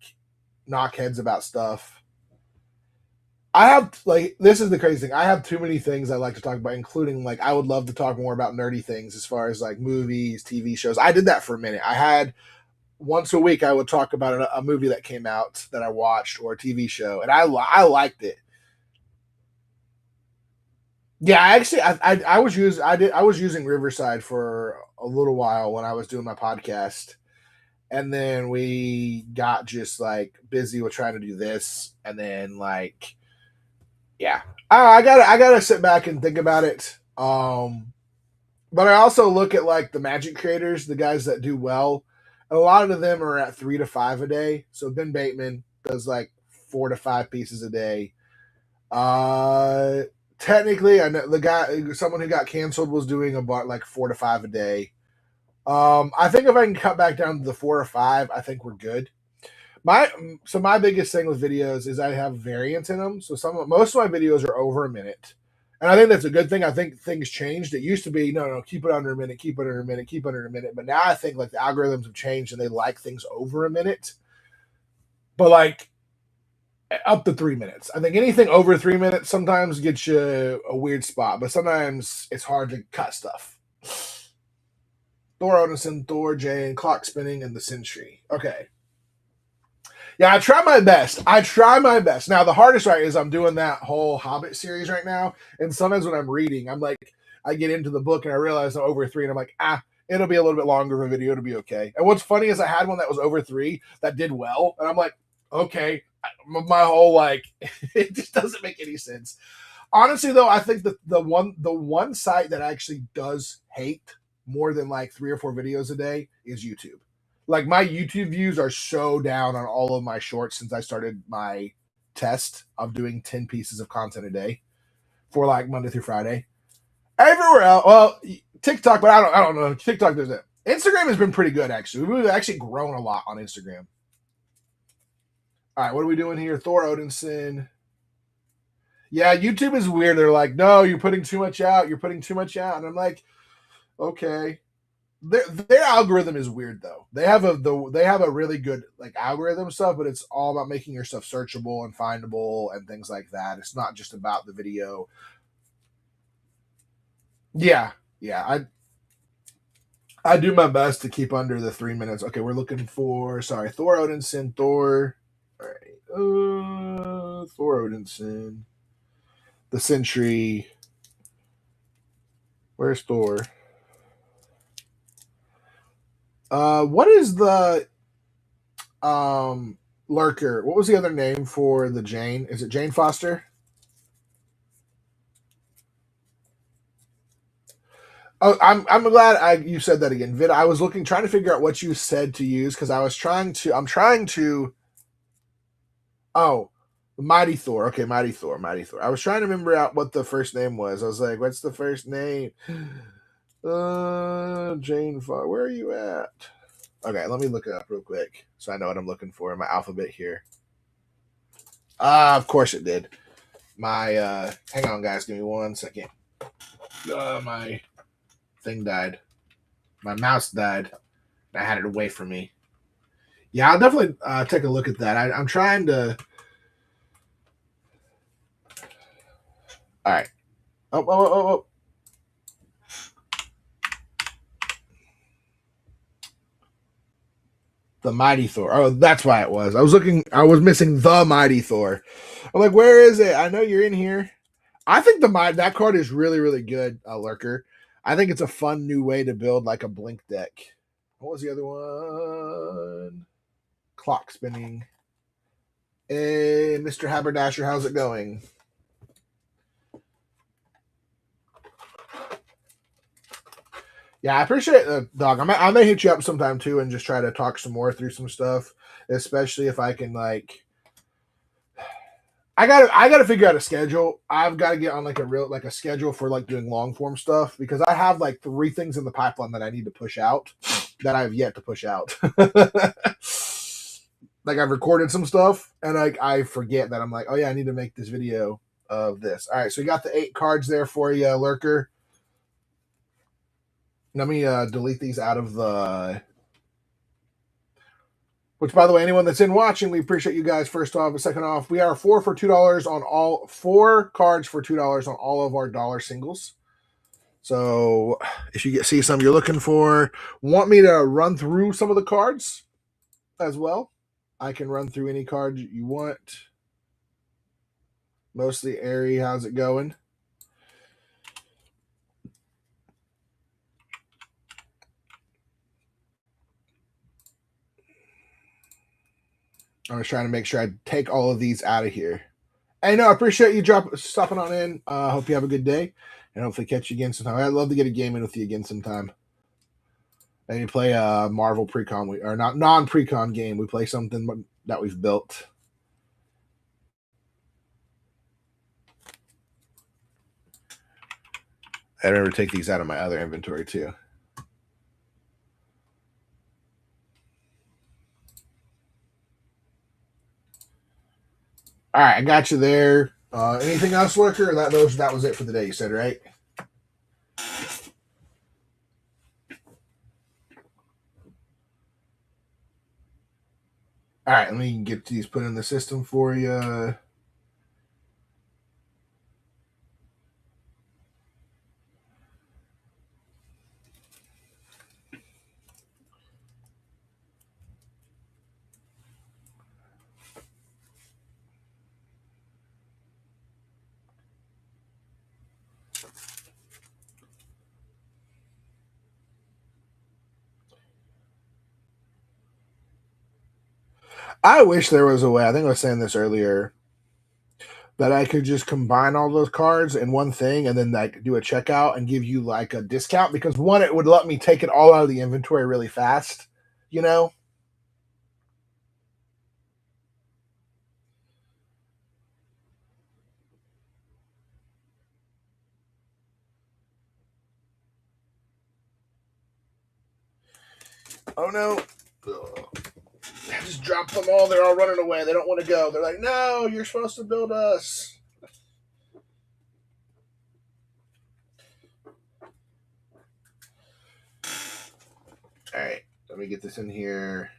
knock heads about stuff. I have like this is the crazy thing. I have too many things I like to talk about, including like I would love to talk more about nerdy things as far as like movies, TV shows. I did that for a minute. I had once a week I would talk about a movie that came out that I watched or a TV show, and I liked it. Yeah, I was using Riverside for a little while when I was doing my podcast, and then we got just like busy with trying to do this, and then like yeah, I gotta sit back and think about it. But I also look at like the Magic creators, the guys that do well. A lot of them are at 3 to 5 a day. So Ben Bateman does like 4 to 5 pieces a day. Uh, Technically, I know the guy, someone who got canceled was doing about like 4 to 5 a day. I think if I can cut back down to the 4 or 5, I think we're good. My my biggest thing with videos is I have variants in them. So most of my videos are over a minute, and I think that's a good thing. I think things changed. It used to be no, keep it under a minute, keep it under a minute, keep it under a minute. But now I think like the algorithms have changed and they like things over a minute. But like up to 3 minutes. I think anything over 3 minutes sometimes gets you a weird spot, but sometimes it's hard to cut stuff. Thor Odinson, Thor Jane, Clock Spinning, and the Sentry. Okay. Yeah, I try my best. I try my best. Now, the hardest right is I'm doing that whole Hobbit series right now. And sometimes when I'm reading, I'm like, I get into the book and I realize I'm over 3, and I'm like, it'll be a little bit longer of a video. It'll be okay. And what's funny is I had one that was over 3 that did well. And I'm like, okay. My whole like, it just doesn't make any sense. Honestly, though, I think that the one site that actually does hate more than like 3 or 4 videos a day is YouTube. Like my YouTube views are so down on all of my shorts since I started my test of doing 10 pieces of content a day for like Monday through Friday. Everywhere else, well, TikTok, but I don't know. TikTok does it. Instagram has been pretty good actually. We've actually grown a lot on Instagram. All right, what are we doing here? Thor Odinson. Yeah, YouTube is weird. They're like, no, you're putting too much out. You're putting too much out, and I'm like, okay. Their algorithm is weird though. They have a really good like algorithm stuff, but it's all about making your stuff searchable and findable and things like that. It's not just about the video. Yeah, yeah. I do my best to keep under the 3 minutes. Okay, we're looking for Thor Odinson, Thor. All right, Thor Odinson, the Sentry. Where's Thor? What is the Lurker? What was the other name for the Jane? Is it Jane Foster? Oh, I'm glad you said that again, Vid. I was trying to figure out what you said to use because I'm trying to. Oh, Mighty Thor. Okay, Mighty Thor, Mighty Thor. I was trying to remember out what the first name was. I was like, what's the first name? Jane Foster. Where are you at? Okay, let me look it up real quick so I know what I'm looking for in my alphabet here. Of course it did. My hang on guys, give me 1 second. My thing died. My mouse died. I had it away from me. Yeah, I'll definitely take a look at that. I'm trying to. All right. Oh. The Mighty Thor. Oh, that's why it was. I was looking. I was missing the Mighty Thor. I'm like, where is it? I know you're in here. I think that card is really, really good, Lurker. I think it's a fun new way to build like a blink deck. What was the other one? Clock spinning. Hey, Mr. Haberdasher, how's it going? Yeah, I appreciate it, dog. I may hit you up sometime too and just try to talk some more through some stuff, especially if I can like. I gotta figure out a schedule. I've got to get on like a schedule for like doing long form stuff because I have like 3 things in the pipeline that I need to push out that I have yet to push out. Like I've recorded some stuff and I forget that I'm like, oh yeah, I need to make this video of this. All right, so we got the 8 cards there for you, Lurker. Let me delete these out of the. Which, by the way, anyone that's in watching, we appreciate you guys. First off, and second off, we are 4 for $2 on all 4 cards for $2 on all of our dollar singles. So if you see some you're looking for, want me to run through some of the cards as well? I can run through any card you want. Mostly Airy, how's it going? I was trying to make sure I take all of these out of here. Hey, no, I appreciate you stopping on in. Hope you have a good day, and hopefully catch you again sometime. I'd love to get a game in with you again sometime. And you play a Marvel pre-con or not non-pre-con game. We play something that we've built. I remember to take these out of my other inventory too. All right, I got you there. Anything else, Lurker? Or that was it for the day. You said, right? All right, let me get these put in the system for you. I wish there was a way. I think I was saying this earlier that I could just combine all those cards in one thing and then like do a checkout and give you like a discount because one, it would let me take it all out of the inventory really fast, you know? Oh no. Ugh. I just dropped them all. They're all running away. They don't want to go. They're like, no, you're supposed to build us. All right, let me get this in here.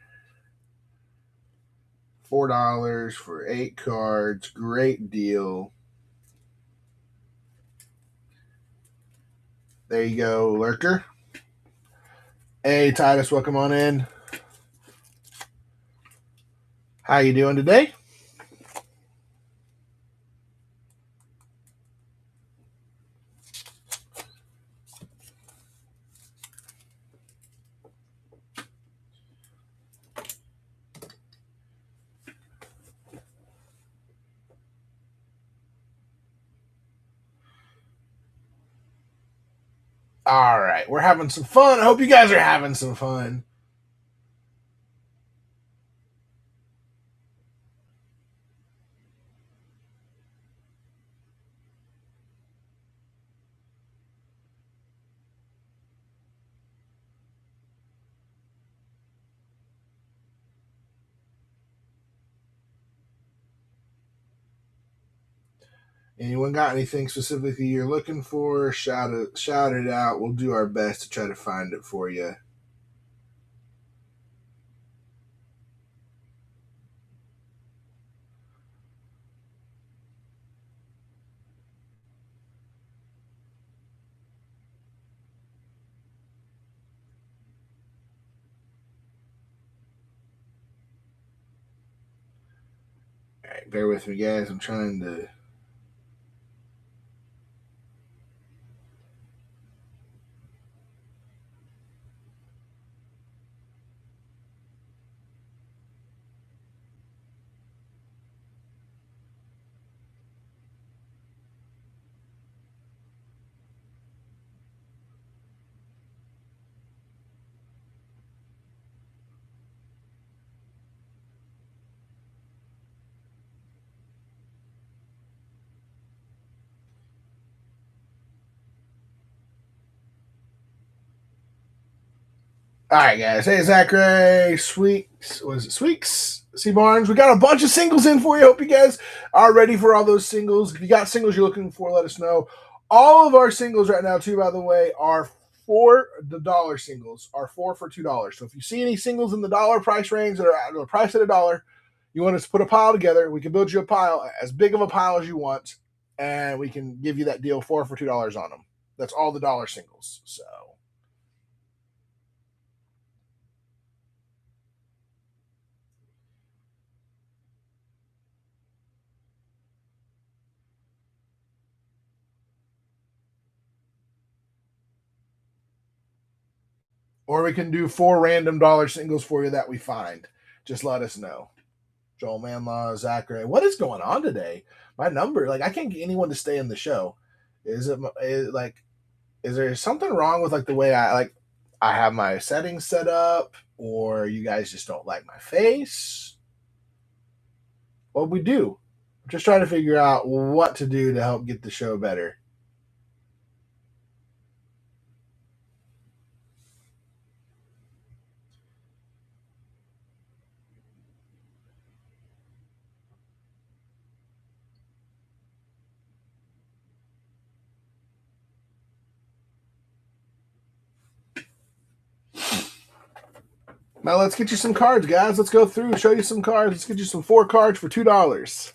$4 for 8 cards. Great deal. There you go, Lurker. Hey, Titus, welcome on in. How you doing today? All right, we're having some fun. I hope you guys are having some fun. Anyone got anything specifically you're looking for? Shout it out. We'll do our best to try to find it for you. All right, bear with me, guys. I'm trying to. All right, guys. Hey, Zachary, Sweeks. Was it Sweeks? C Barnes. We got a bunch of singles in for you. Hope you guys are ready for all those singles. If you got singles you're looking for, let us know. All of our singles right now, too, by the way, are for the dollar singles, are four for $2. So if you see any singles in the dollar price range that are priced at $1, you want us to put a pile together, we can build you a pile, as big of a pile as you want, and we can give you that deal four for $2 on them. That's all the dollar singles. So. Or we can do four random dollar singles for you that we find. Just let us know. Joel Manlaw, Zachary. What is going on today? My number, like, I can't get anyone to stay in the show. Is is there something wrong with like the way I have my settings set up, or you guys just don't like my face? What we do? I'm just trying to figure out what to do to help get the show better. Now let's get you some cards, guys. Let's go through, show you some cards. Let's get you some 4 cards for $2.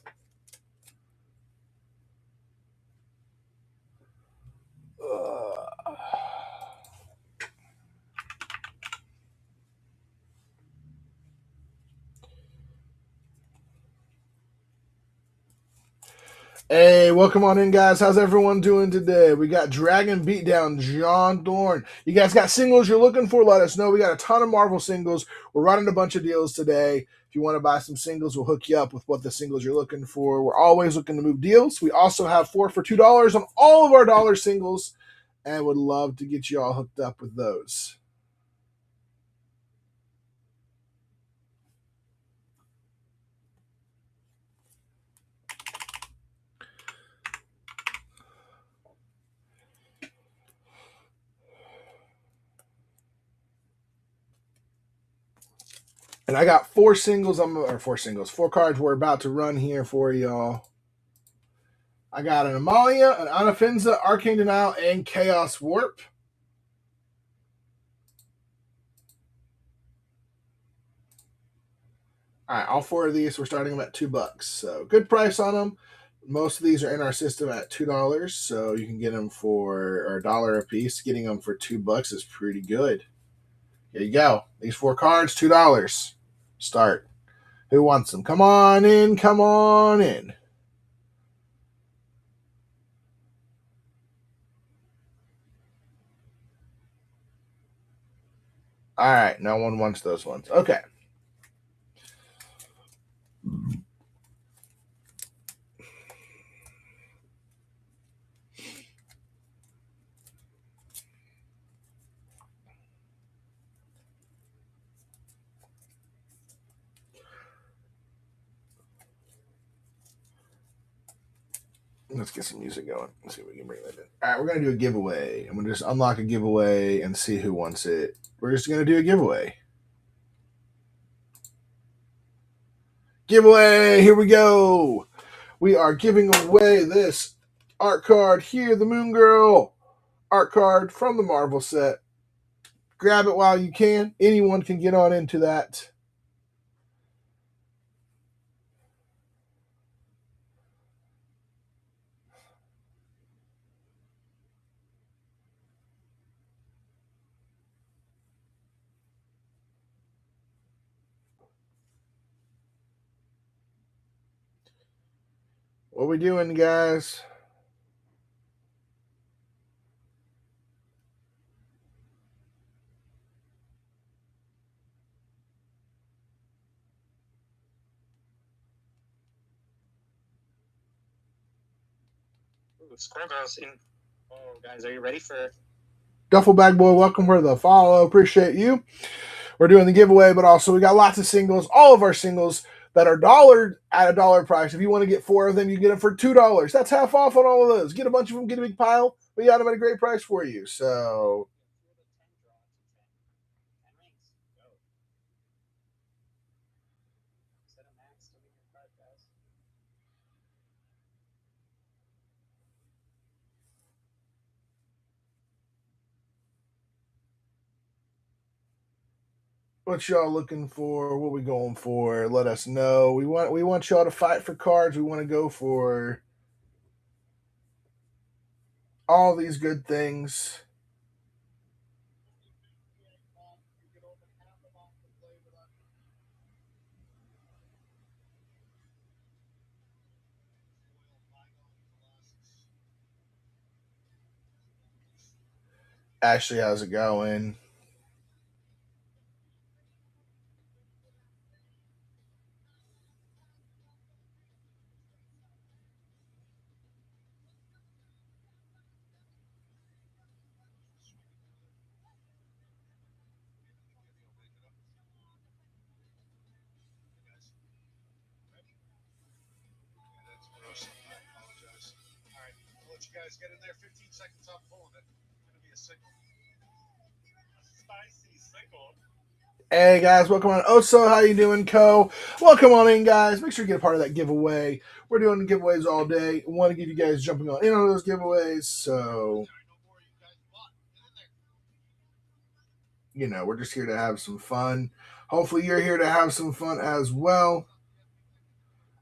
Hey, welcome on in, guys. How's everyone doing today? We got Dragon Beatdown, John Thorne. You guys got singles you're looking for? Let us know. We got a ton of Marvel singles. We're running a bunch of deals today. If you want to buy some singles, we'll hook you up with what the singles you're looking for. We're always looking to move deals. We also have 4 for $2 on all of our dollar singles, and would love to get you all hooked up with those. And I got 4 singles. 4 cards we're about to run here for y'all. I got an Amalia, an Anafinza, Arcane Denial, and Chaos Warp. All right, all 4 of these, we're starting them at $2. So good price on them. Most of these are in our system at $2, so you can get them for $1 a piece. Getting them for $2 is pretty good. Here you go. These 4 cards, $2. Start. Who wants them? Come on in. Come on in. All right, no one wants those ones. Okay. Let's get some music going. Let's see if we can bring that in. All right, we're going to do a giveaway. I'm going to just unlock a giveaway and see who wants it. We're just going to do a giveaway. Giveaway, here we go. We are giving away this art card here, the Moon Girl art card from the Marvel set. Grab it while you can. Anyone can get on into that. What we doing, guys? Squirrels in. Oh, guys, are you ready for? Duffel Bag Boy, welcome for the follow. Appreciate you. We're doing the giveaway, but also we got lots of singles. All of our singles that are dollared at a dollar price. If you want to get 4 of them, you get them for $2. That's half off on all of those. Get a bunch of them, get a big pile. We got them at a great price for you. So what y'all looking for? What we going for? Let us know. We want y'all to fight for cards. We want to go for all these good things. Ashley, how's it going? Hey guys, welcome on. Oso, how you doing, Co? Welcome on in, guys. Make sure you get a part of that giveaway. We're doing giveaways all day. We want to get you guys jumping on in on those giveaways. So, we're just here to have some fun. Hopefully, you're here to have some fun as well.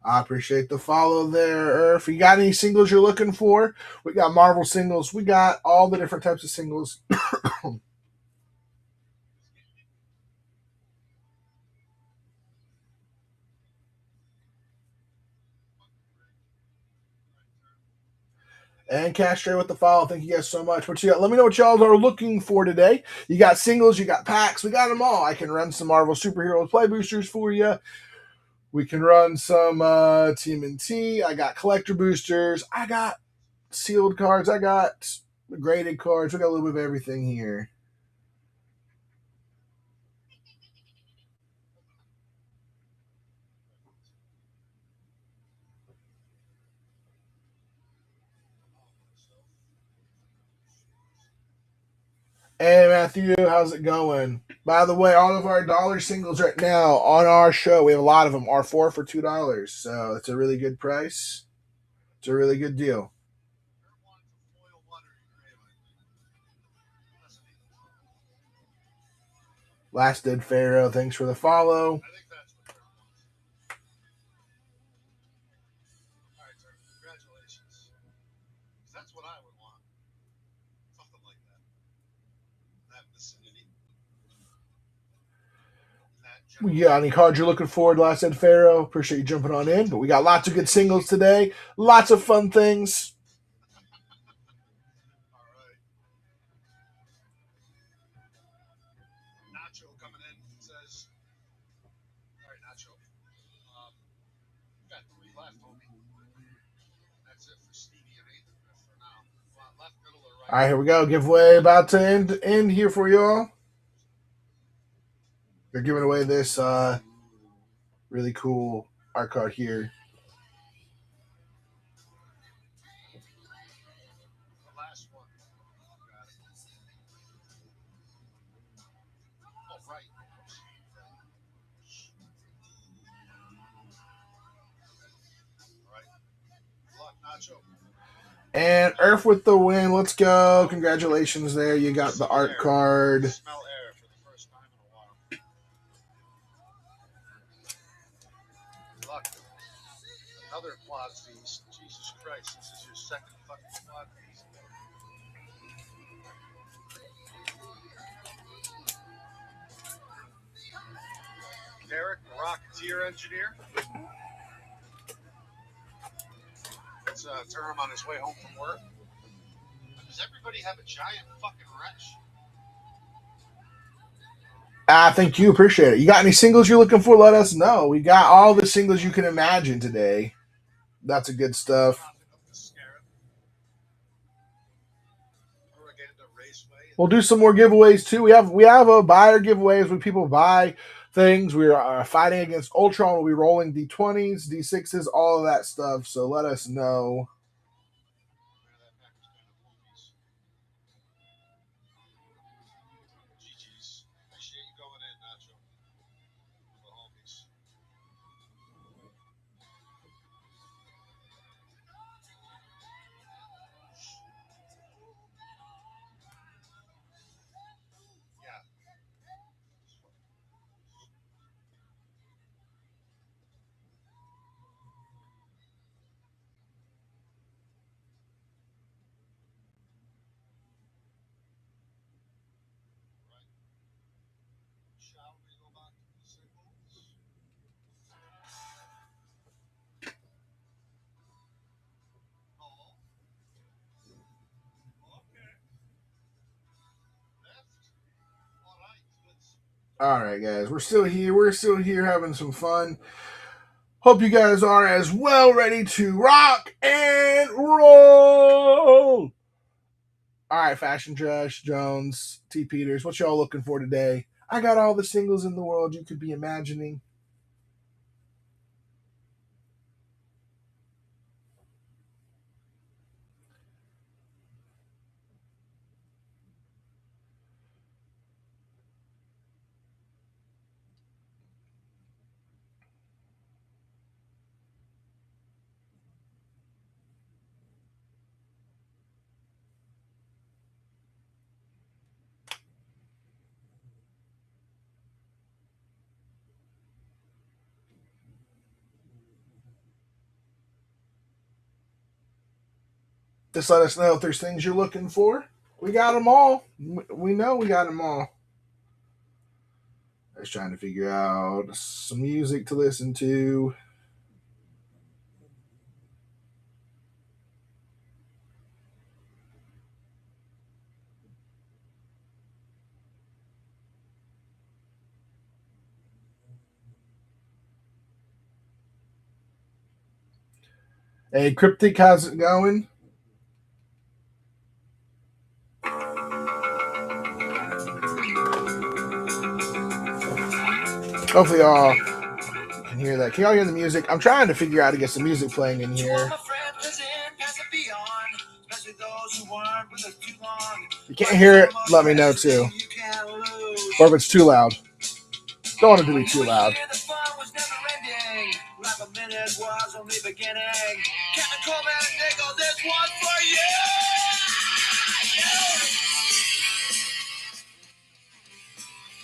I appreciate the follow there. If you got any singles you're looking for, we got Marvel singles. We got all the different types of singles. And Castro with the follow. Thank you guys so much. What you got? Let me know what y'all are looking for today. You got singles, you got packs, we got them all. I can run some Marvel Superheroes play boosters for you. We can run some TMNT. I got collector boosters. I got sealed cards. I got graded cards. We got a little bit of everything here. Hey Matthew, how's it going? By the way, all of our dollar singles right now on our show, we have a lot of them, are 4 for $2. So it's a really good price. It's a really good deal. Last Dead Pharaoh, thanks for the follow. We got any cards you're looking for? Last Dead Pharaoh. Appreciate you jumping on in. But we got lots of good singles today. Lots of fun things. All right, here we go. Giveaway about to end here for y'all. They're giving away this really cool art card here. And Earth with the win. Let's go. Congratulations there. You got the art card. Another quad feast. Jesus Christ, this is your second fucking quad feast. Derek, the Rocketeer engineer. Let's turn him on his way home from work. Does everybody have a giant fucking wrench? Thank you. Appreciate it. You got any singles you're looking for? Let us know. We got all the singles you can imagine today. That's a good stuff. We'll do some more giveaways too. We have a buyer giveaways where people buy things. We are fighting against Ultron. We'll be rolling D20s, D6s, all of that stuff. So let us know. All right, guys, we're still here. We're still here having some fun. Hope you guys are as well, ready to rock and roll. All right, Fashion Trash, Jones, T. Peters, what y'all looking for today? I got all the singles in the world you could be imagining. Just let us know if there's things you're looking for. We got them all. We know we got them all. I was trying to figure out some music to listen to. Hey, Cryptic, how's it going? Hopefully y'all can hear that. Can y'all hear the music? I'm trying to figure out how to get some music playing in here. If you can't hear it, let me know too. Or if it's too loud. Don't want it to be too loud.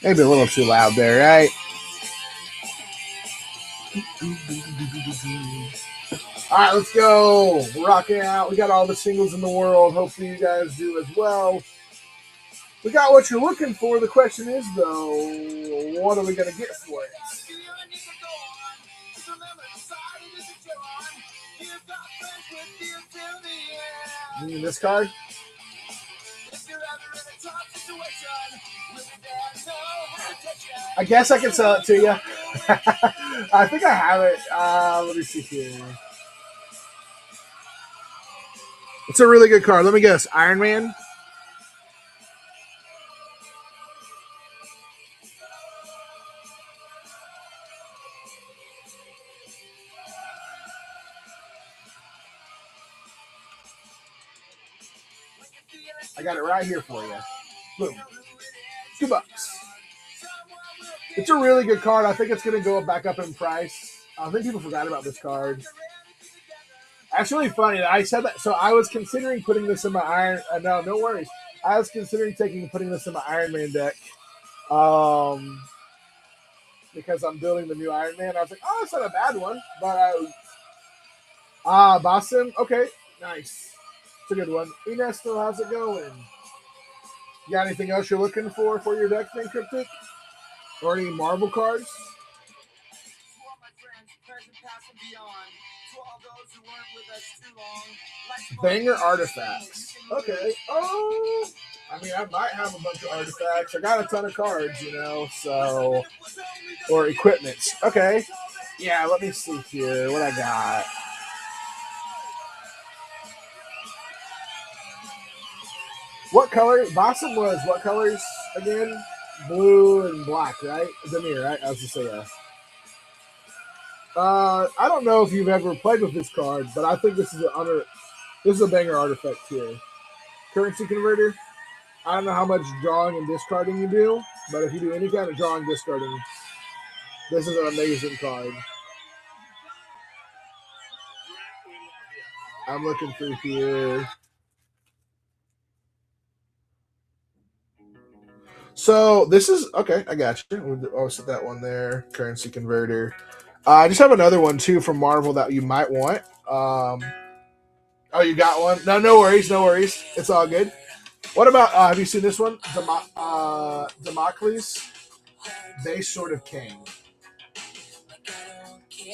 Maybe a little too loud there, right? All right, let's go. We're rocking out. We got all the singles in the world. Hopefully you guys do as well. We got what you're looking for. The question is, though, what are we going to get for it? You mean this card? I guess I can sell it to you. I think I have it. Let me see here. It's a really good card. Let me guess. Iron Man? I got it right here for you. Boom. $2. It's a really good card. I think it's going to go back up in price. I think people forgot about this card. I That's really funny. I said that. So I was considering putting this in my Iron. No worries. I was considering putting this in my Iron Man deck, because I'm building the new Iron Man. I was like, oh, it's not a bad one. But Boston. Okay, nice. It's a good one. Ernesto, how's it going? You got anything else you're looking for your deck, thing, Cryptic? Or any Marvel cards? Banger artifacts. Okay. Oh, I mean, I might have a bunch of artifacts. I got a ton of cards, so. Or equipments. Okay. Yeah, let me see here what I got. What color? Bossum was what colors again? Blue and black, right? Demir, right? I was just saying. I don't know if you've ever played with this card, but I think this is a banger artifact here. Currency converter. I don't know how much drawing and discarding you do, but if you do any kind of drawing discarding, this is an amazing card. I'm looking through here. So this is okay. I got you. I'll set that one there. Currency converter. I just have another one too from Marvel that you might want. Oh, you got one? No worries. It's all good. What about? Have you seen this one? Damocles, Base Sword of Cain.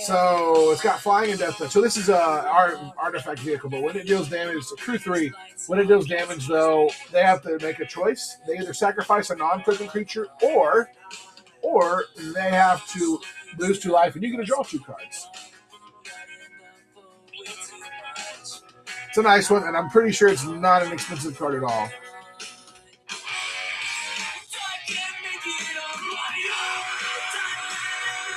So it's got flying and death touch. So this is our artifact vehicle, but when it deals damage, it's a crew 3. When it deals damage, though, they have to make a choice. They either sacrifice a non-clicking creature, or they have to lose 2 life, and you get to draw 2 cards. It's a nice one, and I'm pretty sure it's not an expensive card at all.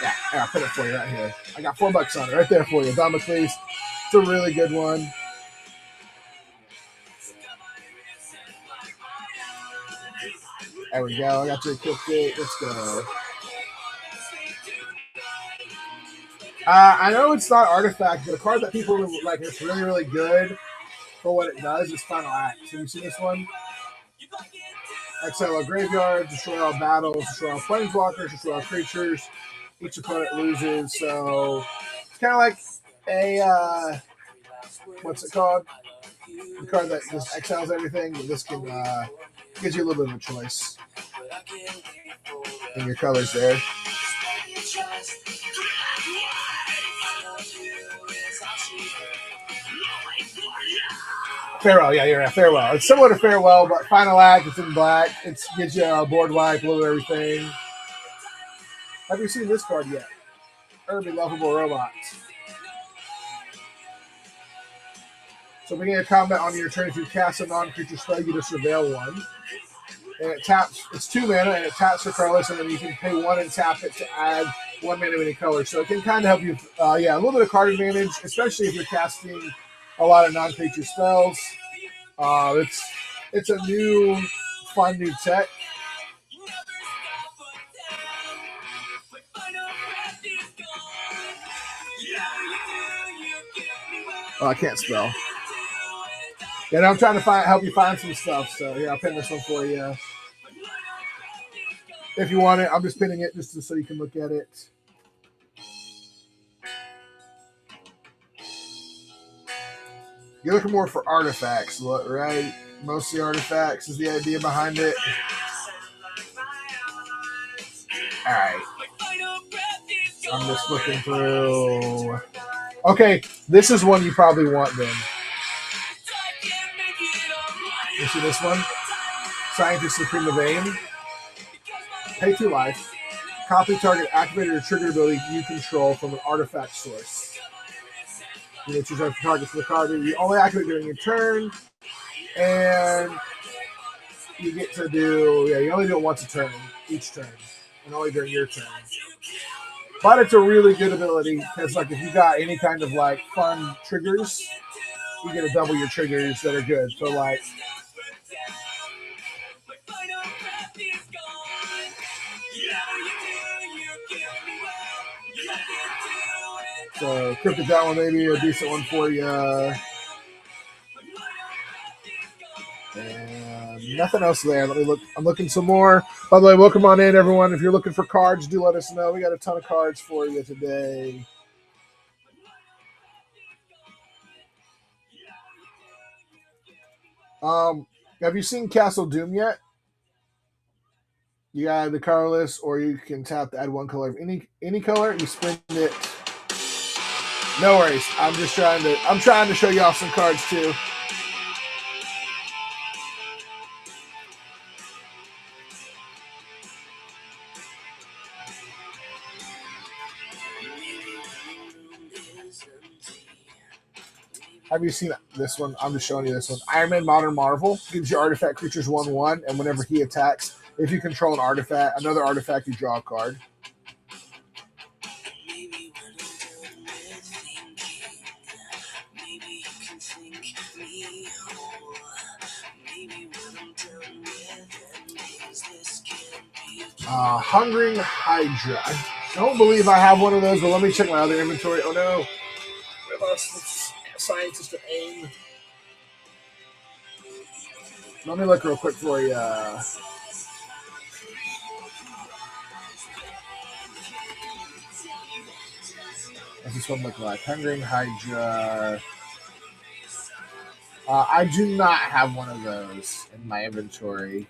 Yeah, I'll put it for you right here. I got $4 on it right there for you. Damocles. It's a really good one. There we go. I got your quick date. Let's go. I know it's not artifact, but a card that people like. It's really, really good for what it does. Is Final Act. Have you seen this one? Exile a graveyard, destroy all battles, destroy all planeswalkers, destroy all creatures. Each opponent loses. So it's kind of like a what's it called? The card that just exiles everything. But this can gives you a little bit of a choice in your colors there. Farewell, yeah, you're right. Farewell. It's similar to Farewell, but Final Act, it's in black. It gives you a board wipe, a little everything. Have you seen this card yet? Urban Lovable Robot. So beginning a combat on your turn, if you cast a non-creature spell, you get to surveil 1. And it taps, it's 2 mana, and it taps for colorless, and then you can pay 1 and tap it to add 1 mana of any color. So it can kind of help you, a little bit of card advantage, especially if you're casting a lot of non-creature spells. It's a new, fun new tech. Oh, I can't spell. Yeah, I'm trying to help you find some stuff. So yeah, I'll pin this one for you. If you want it, I'm just pinning it just so you can look at it. You're looking more for artifacts, right? Mostly artifacts is the idea behind it. All right. I'm just looking through. Okay, this is one you probably want then. You see this one? Scientist Supreme of Aim. Pay 2 life. Copy target activated or triggered ability you control from an artifact source. You may choose targets for the card. You only activate during your turn. And you get to do, you only do it once a turn, each turn. And only during your turn. But it's a really good ability because, like, if you got any kind of, like, fun triggers, you get to double your triggers that are good. So, like, So Cryptic, that one maybe a decent one for you. And nothing else there. Let me look. I'm looking some more. By the way, welcome on in, everyone. If you're looking for cards, do let us know. We got a ton of cards for you today. Have you seen Castle Doom yet? You got the colorless, or you can tap to add one color of any color. You spend it. No worries. I'm trying to show you off some cards too. Have you seen this one? I'm just showing you this one. Iron Man Modern Marvel gives your artifact creatures 1/1, and whenever he attacks, if you control another artifact, you draw a card. Hungering Hydra. I don't believe I have one of those, but let me check my other inventory. Oh no. We lost Scientist to aim. Let me look real quick for you. What's this one look like? Hungering Hydra. I do not have one of those in my inventory.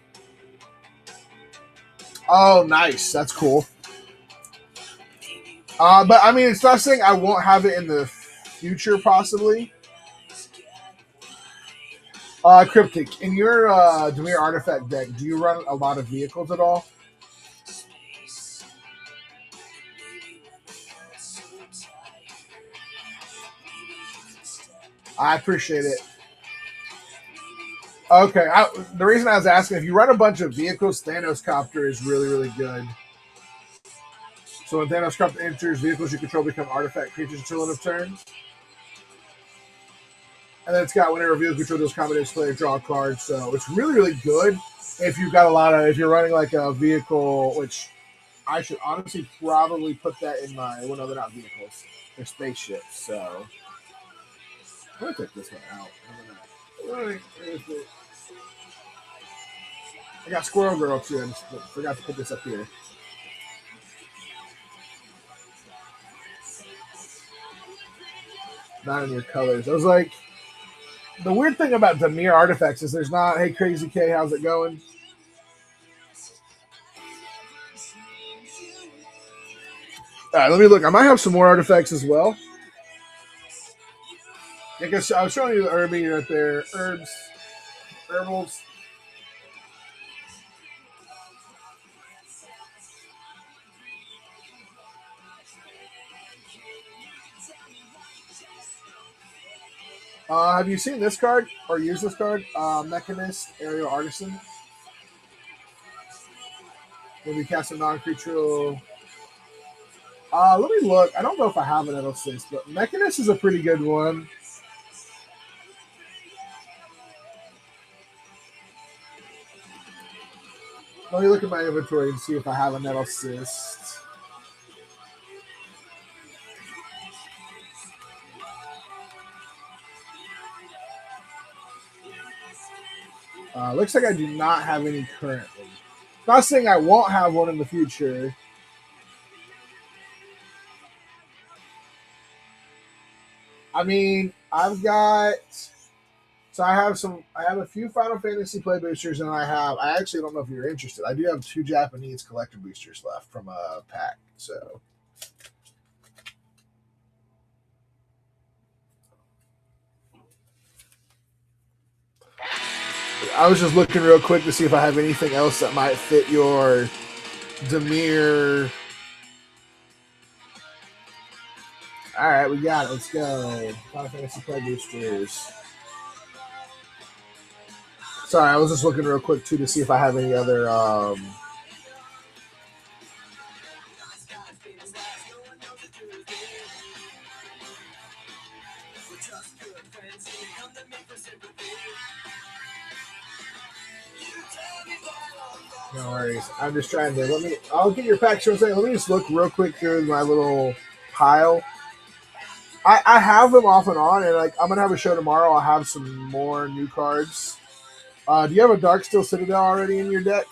Oh, nice. That's cool. But I mean, it's not saying I won't have it in the future, possibly. Cryptic, in your Dimir artifact deck, do you run a lot of vehicles at all? I appreciate it. Okay, the reason I was asking, if you run a bunch of vehicles, Thanos Copter is really, really good. So when Thanos Copter enters, vehicles you control become artifact creatures until end of turn. And then it's got whenever a vehicle control does combat display, draw a card. So it's really, really good if you've got a lot of, if you're running like a vehicle, which I should honestly probably put that in my, well, no, they're not vehicles. They're spaceships. So I'm going to take this one out. I got Squirrel Girl too. I just forgot to put this up here. Not in your colors. I was like, the weird thing about Dimir artifacts is there's not, hey, Crazy K, how's it going? All right, let me look. I might have some more artifacts as well. I guess I was showing you the herby right there. Herbals. Have you seen this card or used this card? Mechanist, Aerial Artisan. Maybe cast a non-creatural. Let me look. I don't know if I have an L6, but Mechanist is a pretty good one. Let me look at my inventory and see if I have a Net Assist. Looks like I do not have any currently. Not saying I won't have one in the future. I mean, I've got. So I have a few Final Fantasy play boosters, and I actually don't know if you're interested. I do have 2 Japanese collector boosters left from a pack. So I was just looking real quick to see if I have anything else that might fit your Dimir. All right, we got it. Let's go. Final Fantasy play boosters. Sorry, I was just looking real quick too to see if I have any other. No worries. I'm just trying to I'll get your pack show. Let me just look real quick through my little pile. I have them off and on, and like I'm gonna have a show tomorrow. I'll have some more new cards. Do you have a Darksteel Citadel already in your deck?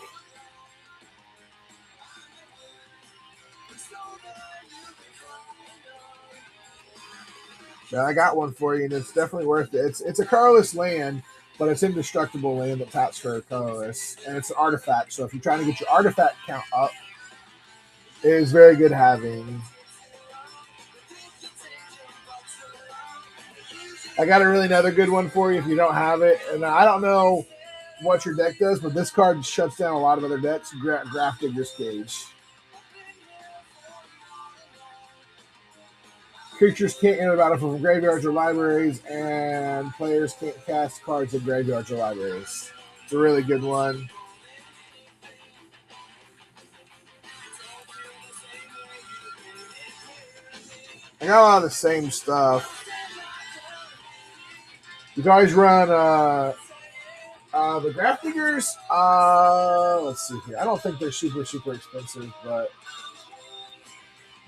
Yeah, I got one for you, and it's definitely worth it. It's a colorless land, but it's indestructible land that taps for colorless, and it's an artifact. So if you're trying to get your artifact count up, it is very good having. I got a really another good one for you if you don't have it, and I don't know what your deck does, but this card shuts down a lot of other decks. Graph Digger's Cage. Creatures can't enter the battlefield from graveyards or libraries, and players can't cast cards in graveyards or libraries. It's a really good one. I got a lot of the same stuff. You can always run the Graph Diggers. Let's see here. I don't think they're super expensive, but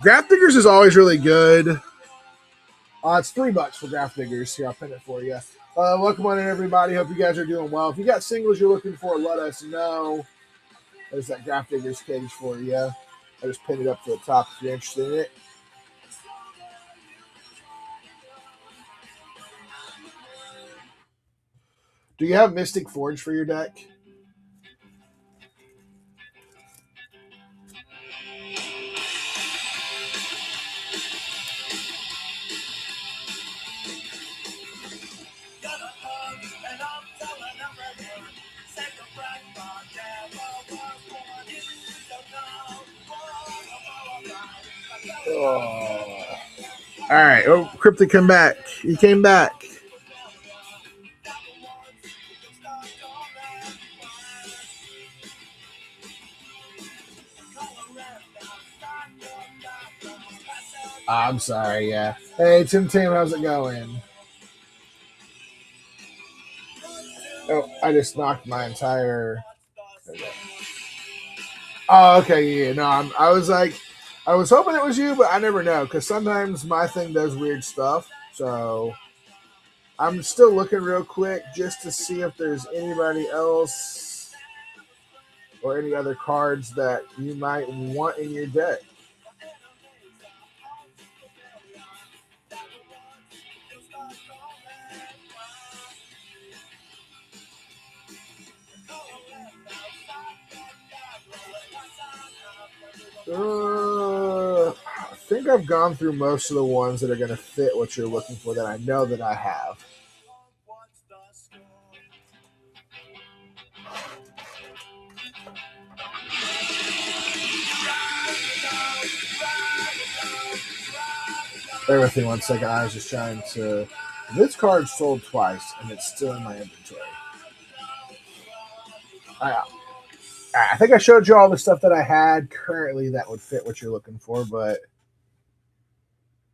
Graph Diggers is always really good. It's $3 for Graph Diggers. Here, I'll pin it for you. Welcome on in, everybody. Hope you guys are doing well. If you got singles you're looking for, let us know. There's that Graph Diggers cage for you. I just pinned it up to the top if you're interested in it. Do you have Mystic Forge for your deck? Oh. All right. Oh, Cryptic, come back. He came back. I'm sorry. Yeah. Hey, Tim, how's it going? Oh, I just knocked my entire. Okay. Oh, okay. Yeah. No, I was like, I was hoping it was you, but I never know because sometimes my thing does weird stuff. So I'm still looking real quick just to see if there's anybody else or any other cards that you might want in your deck. I think I've gone through most of the ones that are going to fit what you're looking for that I know that I have. Bear with me 1 second. I was just trying to. This card sold twice, and it's still in my inventory. I think I showed you all the stuff that I had currently that would fit what you're looking for, but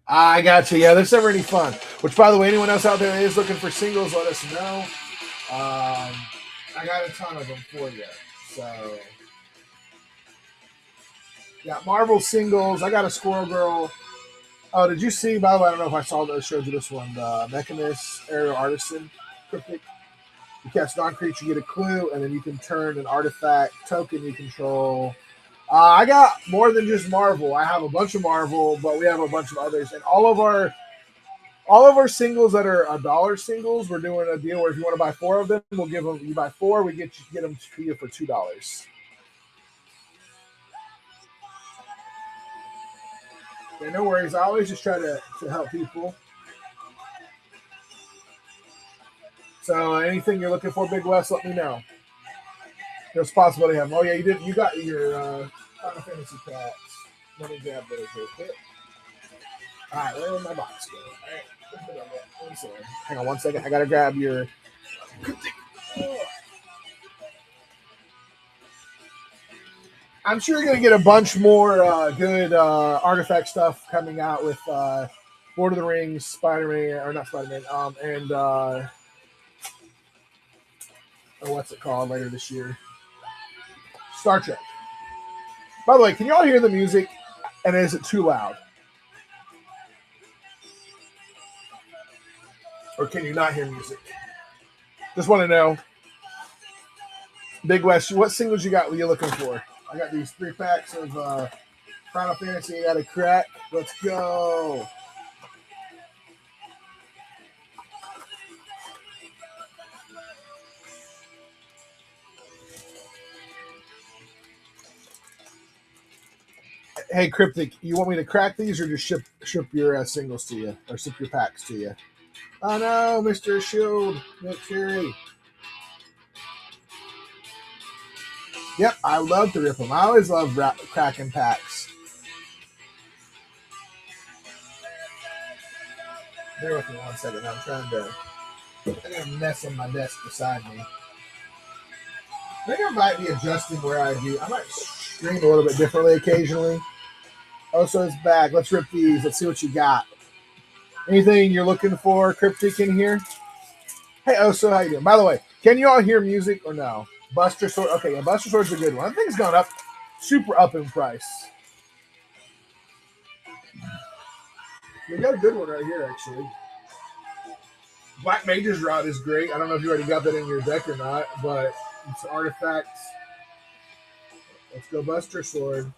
I got you. Yeah, there's never any fun. Which, by the way, anyone else out there that is looking for singles, let us know. I got a ton of them for you. So, yeah, Marvel singles. I got a Squirrel Girl. Oh, did you see? By the way, I don't know if I showed you this one. The Mechanist Aerial Artisan Cryptic. You cast non-creature, you get a clue, and then you can turn an artifact token you control. I got more than just Marvel. I have a bunch of Marvel, but we have a bunch of others, and all of our singles that are $1 singles, we're doing a deal where if you want to buy 4 of them, we'll give them. You buy 4, we get them to you for $2. Yeah, no worries. I always just try to help people. So anything you're looking for, Big West, let me know. There's a possibility of them. Oh yeah, you did. You got your Final Fantasy packs. Let me grab those real quick. All right, where did my box go? All right, hang on 1 second. I gotta grab your. I'm sure you're gonna get a bunch more good artifact stuff coming out with Lord of the Rings, Spider-Man, or not Spider-Man, and what's it called later this year? Star Trek. By the way, can you all hear the music? And is it too loud? Or can you not hear music? Just want to know. Big West, what singles you got? What you looking for? I got these 3 packs of Final Fantasy. I got a crack. Let's go. Hey, Cryptic, you want me to crack these or just ship your singles to you or ship your packs to you? Oh no, Mr. Shield, Nick Fury. Yep, I love to rip them. I always love cracking packs. Bear with me 1 second. I'm trying to. I got a mess on my desk beside me. I think I might be adjusting where I do. I might stream a little bit differently occasionally. Oh, so it's back. Let's rip these. Let's see what you got. Anything you're looking for, Cryptic, in here? Hey, Oso, how you doing? By the way, can you all hear music or no? Buster Sword. Okay, yeah, Buster Sword's a good one. I think it's gone up, super up in price. We got a good one right here, actually. Black Mage's Rod is great. I don't know if you already got that in your deck or not, but it's an artifact. Let's go Buster Sword.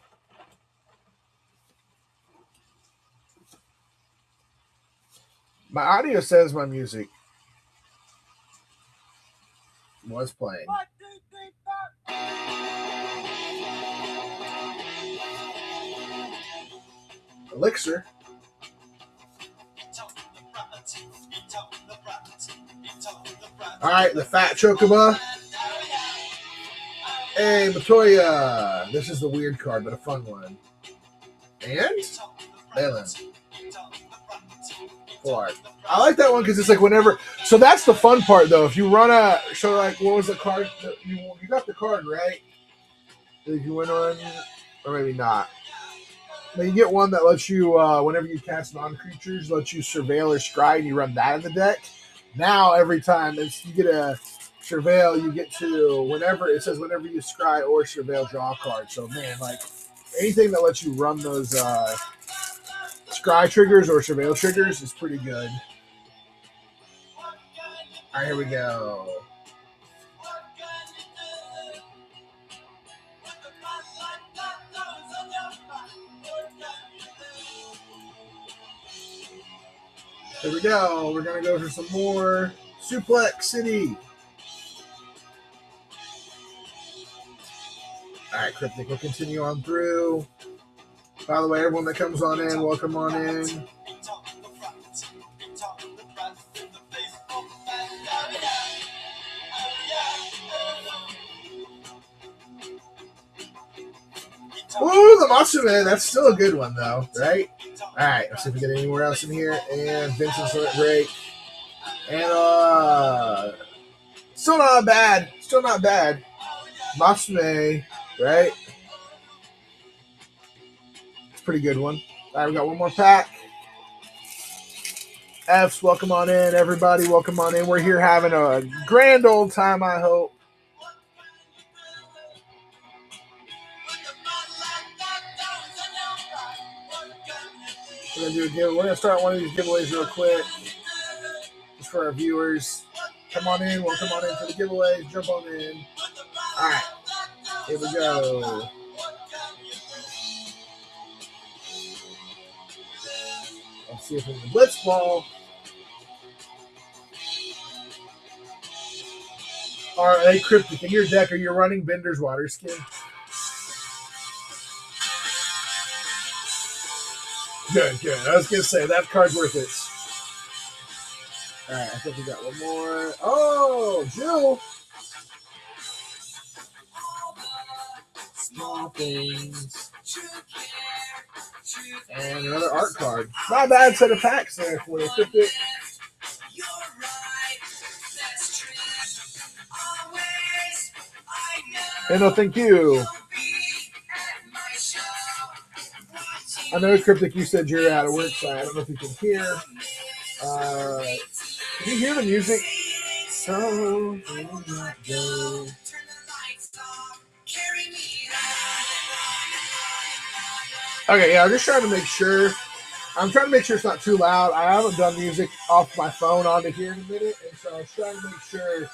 My audio says my music was playing. Elixir. All right, the Fat Chocobo. Hey, Matoya. This is the weird card, but a fun one. And Balin. Full art. I like that one because it's like whenever. So that's the fun part, though. If you run a. So, like, what was the card? You got the card, right? If you went on. Or maybe not. But you get one that lets you, whenever you cast non-creatures, lets you surveil or scry, and you run that in the deck. Now, every time you get a surveil, you get to, whenever you scry or surveil, draw a card. So, man, like, anything that lets you run those scry triggers or surveil triggers is pretty good. All right, here we go. Here we go. We're going to go for some more Suplex City. All right, Cryptic, we'll continue on through. By the way, everyone that comes on in, welcome on in. Ooh, the Monster Man. That's still a good one, though, right? All right, let's see if we get anywhere else in here. And Vincent's break. And still not bad. Still not bad. Matsume, right? It's a pretty good one. All right, we got one more pack. F's, welcome on in, everybody. Welcome on in. We're here having a grand old time, I hope. We're gonna start one of these giveaways real quick, just for our viewers. Come on in, welcome on in for the giveaways. Jump on in. All right, here we go. Let's see if we can blitz ball. All right, hey, Cryptic, in your deck, are you running Bender's Water Skin? Good, good. I was going to say, that card's worth it. All right, I think we got one more. Oh, Jill. Small things. And another art card. Not a bad set of packs there for you. Cryptic. And no, thank you. I know, Cryptic, you said you're out of work, so I don't know if you can hear. Can you hear the music? So go. Okay, yeah, I'm just trying to make sure I'm trying to make sure it's not too loud. I haven't done music off my phone onto here in a minute, and so I was trying to make sure.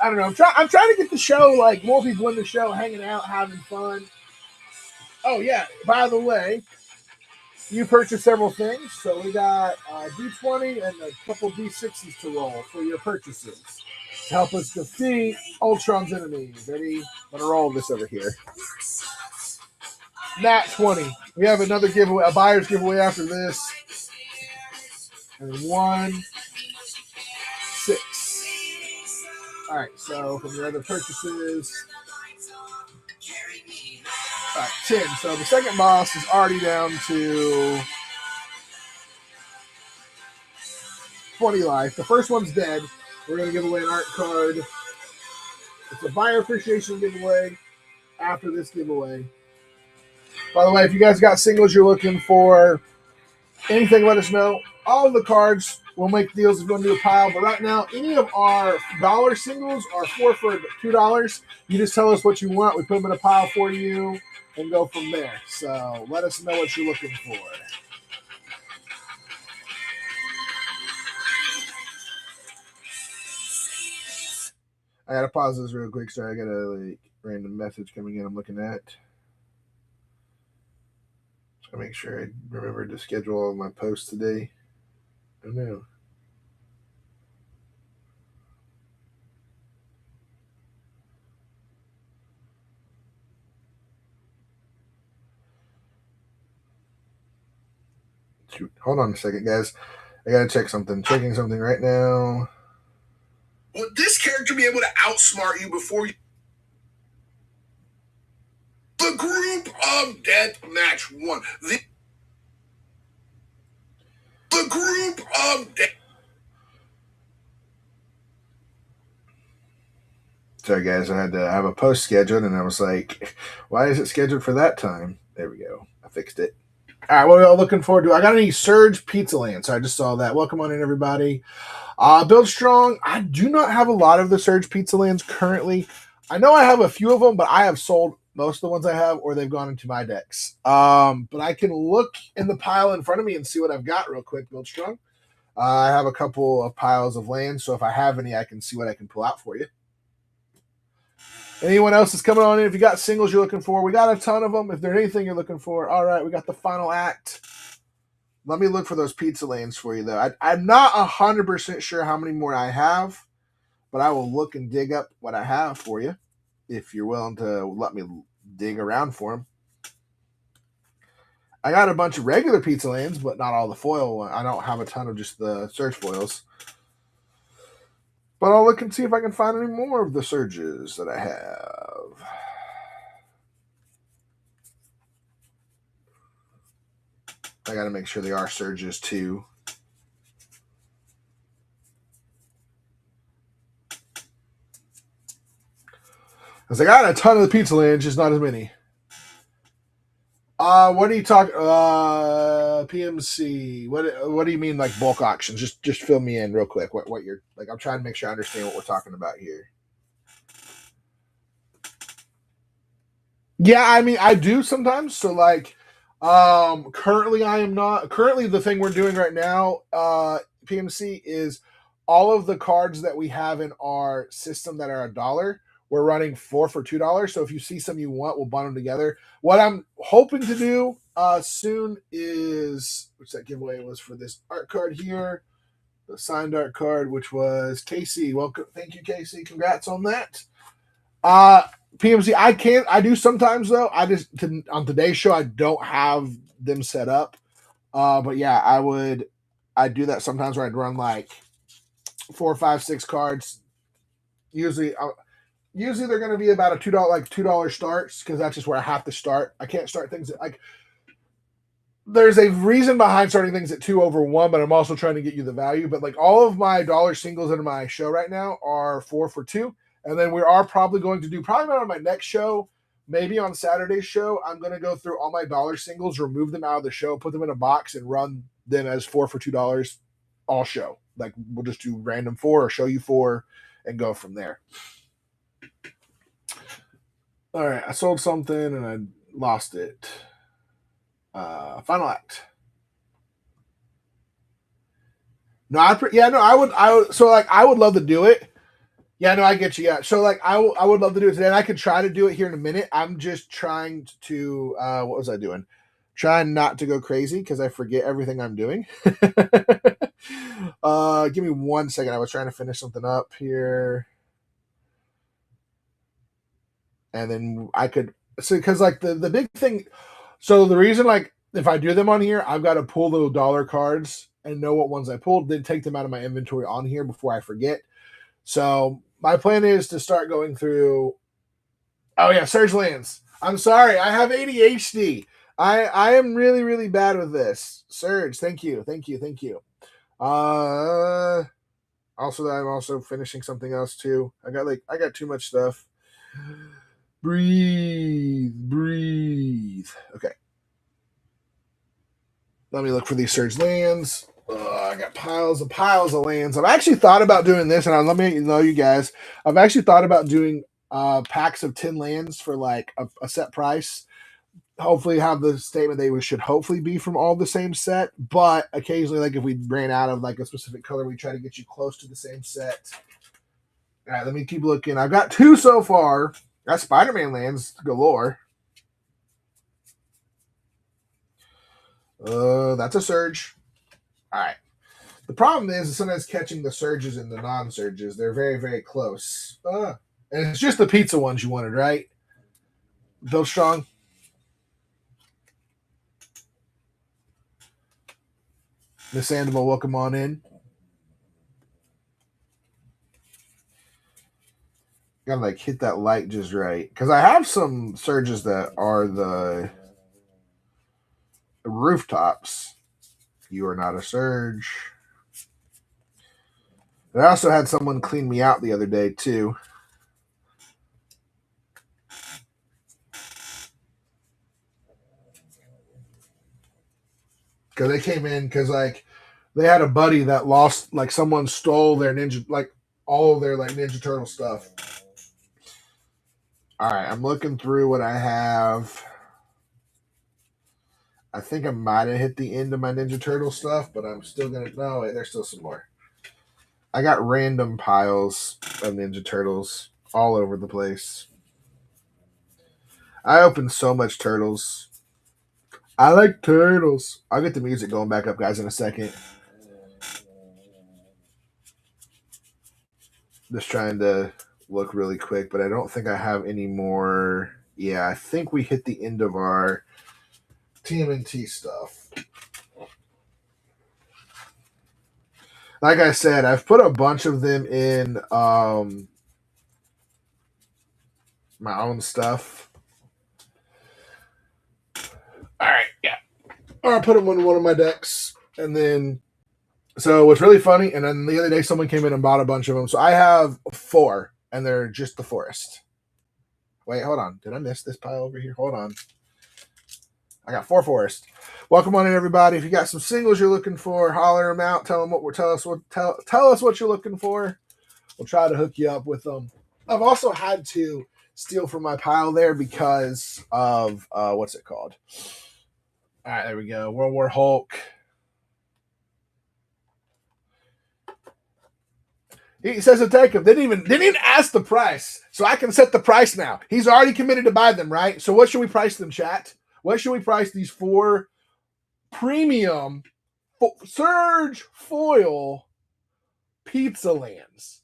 I don't know. I'm trying to get the show, like, more people in the show, hanging out, having fun. Oh yeah. By the way, you purchased several things, so we got D20 and a couple D6s to roll for your purchases to help us defeat Ultron's enemies. Ready? I'm gonna roll this over here. Nat 20. We have another giveaway, a buyer's giveaway after this. And 1, 6. All right, so from your other purchases, all right, 10. So the second boss is already down to 20 life. The first one's dead. We're going to give away an art card. It's a buyer appreciation giveaway after this giveaway. By the way, if you guys got singles you're looking for, anything, let us know. All of the cards will make deals if you want to do a pile. But right now, any of our dollar singles are 4 for $2. You just tell us what you want. We put them in a pile for you and go from there. So let us know what you're looking for. I gotta pause this real quick. Sorry, I got a random message coming in. I'm looking at. Just gotta make sure I remember to schedule all my posts today. Oh no. Shoot. Hold on a second, guys. I gotta check something. Checking something right now. Would this character be able to outsmart you before you? The group of death match 1. The group of death. Sorry, guys. I had to have a post scheduled, and I was like, why is it scheduled for that time? There we go. I fixed it. All right, what are we all looking forward to? I got any Surge Pizza Land, so I just saw that. Welcome on in, everybody. Build Strong. I do not have a lot of the Surge Pizza Lands currently. I know I have a few of them, but I have sold most of the ones I have, or they've gone into my decks. But I can look in the pile in front of me and see what I've got real quick, Build Strong. I have a couple of piles of land, so if I have any, I can see what I can pull out for you. Anyone else is coming on in? If you got singles you're looking for, we got a ton of them. If there's anything you're looking for, all right, we got the final act. Let me look for those pizza lanes for you, though. I'm not 100% sure how many more I have, but I will look and dig up what I have for you if you're willing to let me dig around for them. I got a bunch of regular pizza lanes, but not all the foil ones. I don't have a ton of just the surge foils. But I'll look and see if I can find any more of the surges that I have. I got to make sure they are surges too. Because I got a ton of the pizza lands, just not as many. What are you talking? PMC. What do you mean, like bulk auctions? Just fill me in real quick. What you're like? I'm trying to make sure I understand what we're talking about here. Yeah, I mean, I do sometimes. So like, currently I am not. Currently, the thing we're doing right now, PMC, is all of the cards that we have in our system that are $1. We're running 4 for $2. So if you see some you want, we'll bundle them together. What I'm hoping to do soon is, which that giveaway was for this art card here, the signed art card, which was Casey. Welcome, thank you, Casey. Congrats on that. PMC, I do sometimes though. On today's show, I don't have them set up. But yeah, I do that sometimes where I'd run like 4, 5, 6 cards. Usually they're going to be about a $2 starts because that's just where I have to start. I can't start things like. There's a reason behind starting things at 2 over 1, but I'm also trying to get you the value. But like all of my dollar singles in my show right now are 4 for 2. And then we are probably going to do, probably not on my next show, maybe on Saturday's show, I'm going to go through all my dollar singles, remove them out of the show, put them in a box, and run them as 4 for $2 all show. Like we'll just do random 4 or show you 4 and go from there. All right, I sold something and I lost it. Final act. No, I would. So like, I would love to do it. Yeah, no, I get you. Yeah, so like, I would love to do it today, and I could try to do it here in a minute. I'm just trying to. What was I doing? Trying not to go crazy because I forget everything I'm doing. Give me 1 second. I was trying to finish something up here, and then I could. So because like the big thing. So the reason like if I do them on here, I've got to pull the dollar cards and know what ones I pulled, then take them out of my inventory on here before I forget. So my plan is to start going through. Oh yeah, Surge Lands. I'm sorry, I have ADHD. I am really really bad with this. Surge, thank you, thank you, thank you. Also, I'm also finishing something else too. I got too much stuff. Breathe, breathe. Okay. Let me look for these Surge Lands. I got piles of lands. I've actually thought about doing this, and let me know you guys. I've actually thought about doing packs of 10 lands for like a set price. Hopefully, have the statement they should hopefully be from all the same set. But occasionally, like if we ran out of like a specific color, we try to get you close to the same set. All right, let me keep looking. I've got 2 so far. Got Spider-Man lands galore. That's a Surge. All right. The problem is sometimes catching the surges and the non-surges. They're very, very close. And it's just the pizza ones you wanted, right? Build strong. Miss Animal, welcome on in. Gotta like hit that light just right. Because I have some surges that are the rooftops. You are not a surge. And I also had someone clean me out the other day too. Because they came in because like they had a buddy that lost, like someone stole their ninja, like all of their like Ninja Turtle stuff. All right, I'm looking through what I have. I think I might have hit the end of my Ninja Turtle stuff, but I'm still gonna. No, wait, there's still some more. I got random piles of Ninja Turtles all over the place. I opened so much turtles. I like turtles. I'll get the music going back up, guys, in a second. Just trying to look really quick, but I don't think I have any more. Yeah, I think we hit the end of our TMNT stuff. Like I said, I've put a bunch of them in my own stuff. All right, yeah. Or I put them in one of my decks, and then so what's really funny, and then the other day someone came in and bought a bunch of them. So I have 4, and they're just the forest. Wait, hold on. Did I miss this pile over here? Hold on. I got 4 forest. Welcome on in, everybody. If you got some singles you're looking for, holler them out. Tell us what you're looking for. We'll try to hook you up with them. I've also had to steal from my pile there because of what's it called? All right, there we go. World War Hulk. He says to take them. Didn't even ask the price, so I can set the price now. He's already committed to buy them, right? So what should we price them, chat? What should we price these 4 premium Surge foil pizza lands?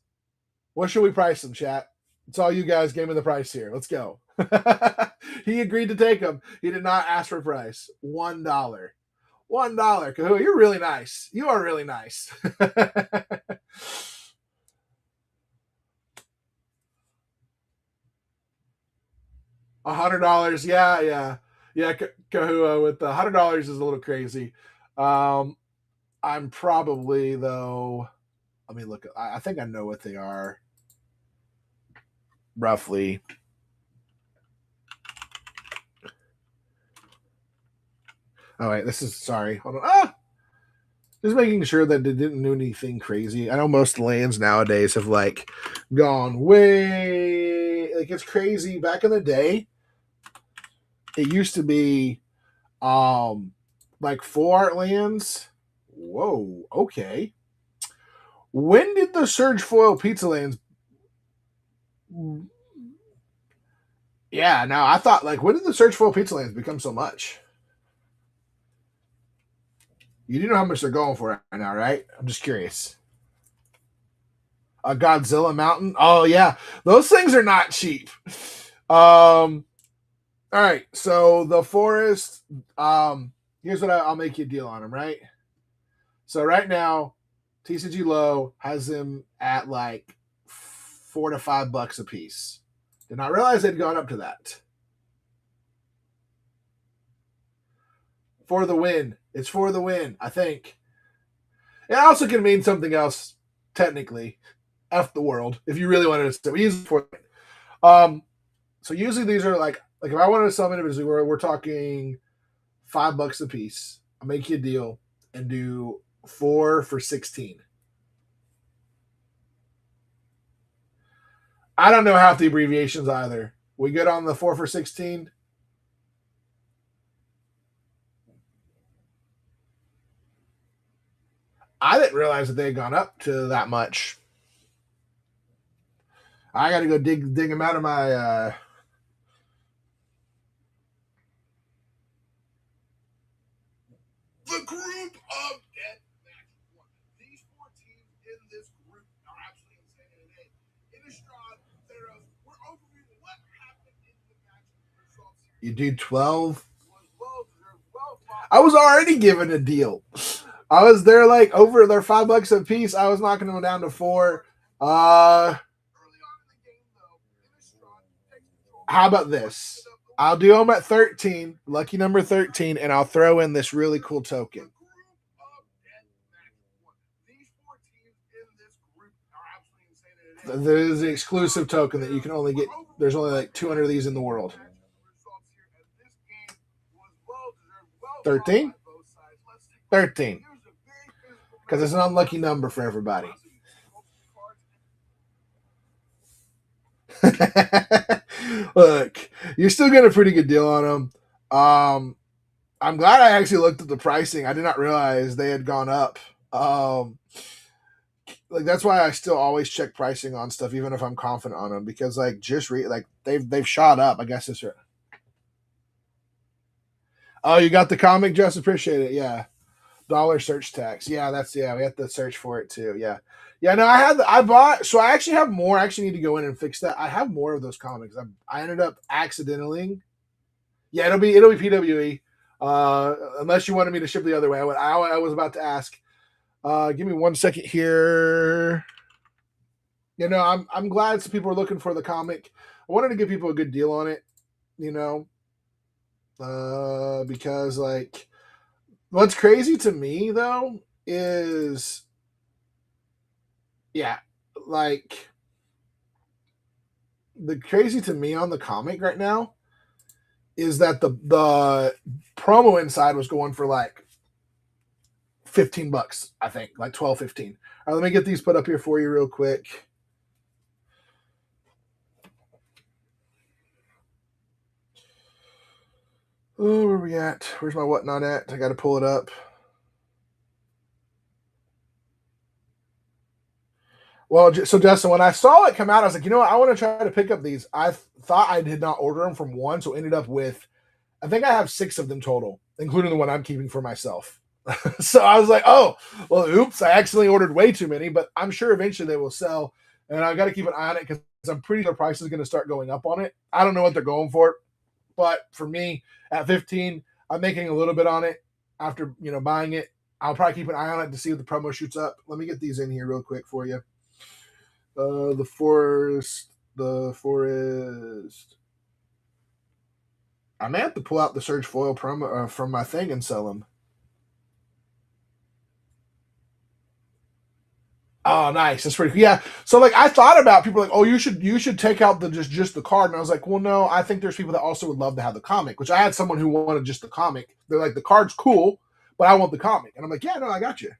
What should we price them, chat? It's all you guys. Give me the price here. Let's go. He agreed to take them. He did not ask for price. $1. $1. Kahua, you're really nice. You are really nice. $100. Yeah. Kahua with the $100 is a little crazy. I'm probably though. Let me look. I think I know what they are. Roughly. Oh wait, this is sorry. Hold on. Just making sure that they didn't do anything crazy. I know most lands nowadays have like gone way like it's crazy. Back in the day, it used to be like 4 art lands. Whoa, okay. When did the Surge Foil Pizza Lands? Yeah, now I thought, like, when did the Surge Foil Pizza Lands become so much? You do know how much they're going for right now, right? I'm just curious. A Godzilla Mountain? Oh, yeah. Those things are not cheap. All right. So the forest, here's what I'll make you a deal on them, right? So right now, TCG Low has them at like $4 to $5 a piece. Did not realize they'd gone up to that. For the win. It's for the win, I think. It also can mean something else, technically. F the world, if you really wanted to use it for it. So usually these are like if I wanted to sell individually, we're talking $5 a piece. I'll make you a deal and do 4 for 16. I don't know half the abbreviations either. We good on the 4 for 16? I didn't realize that they had gone up to that much. I got to go dig them out of my. The group of dead match one. These 4 teams in this group are absolutely insane today. Innistrad, Theros, we're overviewing what happened in the match results here. You do 12. I was already given a deal. I was there like over their $5 a piece. I was knocking them down to 4. How about this? I'll do them at 13, lucky number 13, and I'll throw in this really cool token. There is the exclusive token that you can only get. There's only like 200 of these in the world. 13? 13. Because it's an unlucky number for everybody. Look, you're still getting a pretty good deal on them. I'm glad I actually looked at the pricing. I did not realize they had gone up. Like that's why I still always check pricing on stuff, even if I'm confident on them, because like they've shot up. I guess it's right. Oh, you got the comic, Just appreciate it. Yeah, dollar search tax. Yeah, we have to search for it too. Yeah. No, I bought. So I actually have more. I actually need to go in and fix that. I have more of those comics. I ended up accidentally. Yeah, it'll be PWE. Unless you wanted me to ship the other way. I was about to ask. Give me 1 second here. I'm glad some people are looking for the comic. I wanted to give people a good deal on it, because like what's crazy to me though is, yeah, like the crazy to me on the comic right now is that the promo inside was going for like $15, I think, like 12, 15. All right, let me get these put up here for you real quick. Oh, where are we at? Where's my whatnot at? I got to pull it up. Well, so Justin, when I saw it come out, I was like, you know what? I want to try to pick up these. I thought I did not order them from one, so ended up with, I think I have 6 of them total, including the one I'm keeping for myself. So I was like, oh, well, oops, I accidentally ordered way too many, but I'm sure eventually they will sell. And I got to keep an eye on it because I'm pretty sure the price is going to start going up on it. I don't know what they're going for, but for me at 15, I'm making a little bit on it after, buying it. I'll probably keep an eye on it to see if the promo shoots up. Let me get these in here real quick for you. The forest. I may have to pull out the Surge Foil promo from my thing and sell them. Oh, nice. That's pretty cool. Yeah. So like I thought about people like, oh, you should take out the just the card. And I was like, well, no, I think there's people that also would love to have the comic, which I had someone who wanted just the comic. They're like, the card's cool, but I want the comic. And I'm like, yeah, no, I got you.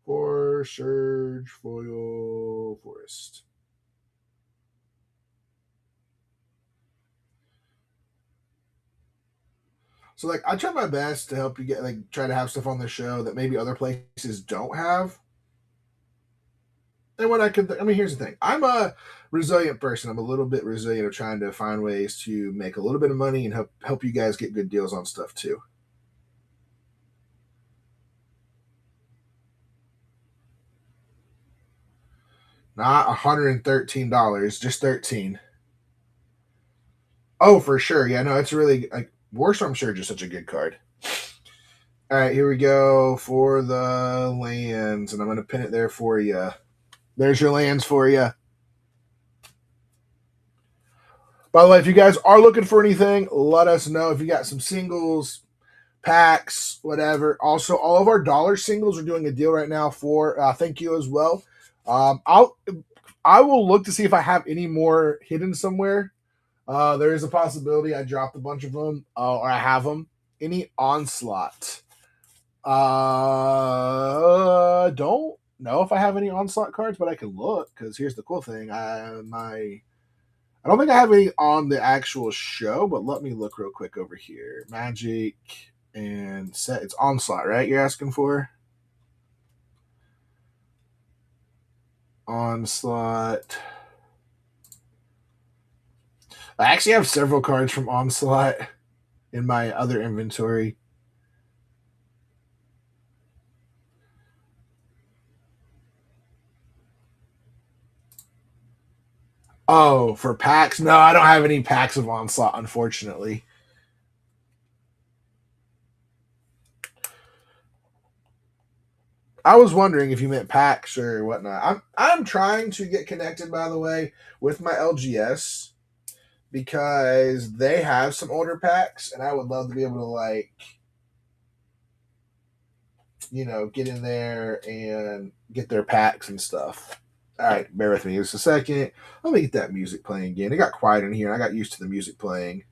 For Surge Foil Forest. So like I try my best to help you get like try to have stuff on the show that maybe other places don't have. And what I can, I mean, here's the thing. I'm a resilient person. I'm a little bit resilient of trying to find ways to make a little bit of money and help you guys get good deals on stuff too. Not $113, just 13. Oh, for sure. Yeah, no, it's really like Warstorm Surge is such a good card. All right, here we go for the lands, and I'm going to pin it there for you. There's your lands for you. By the way, if you guys are looking for anything, let us know. If you got some singles, packs, whatever. Also, all of our dollar singles are doing a deal right now for thank you as well. I will look to see if I have any more hidden somewhere. There is a possibility I dropped a bunch of them, or I have them. Any onslaught? Don't know if I have any onslaught cards, but I can look because here's the cool thing. I don't think I have any on the actual show, but let me look real quick over here. Magic and set. It's onslaught, right? You're asking for onslaught. I actually have several cards from onslaught in my other inventory. Oh, for packs? No, I don't have any packs of onslaught, unfortunately. I was wondering if you meant packs or whatnot. I'm trying to get connected, by the way, with my LGS because they have some older packs, and I would love to be able to get in there and get their packs and stuff. All right, bear with me just a second. Let me get that music playing again. It got quiet in here, and I got used to the music playing.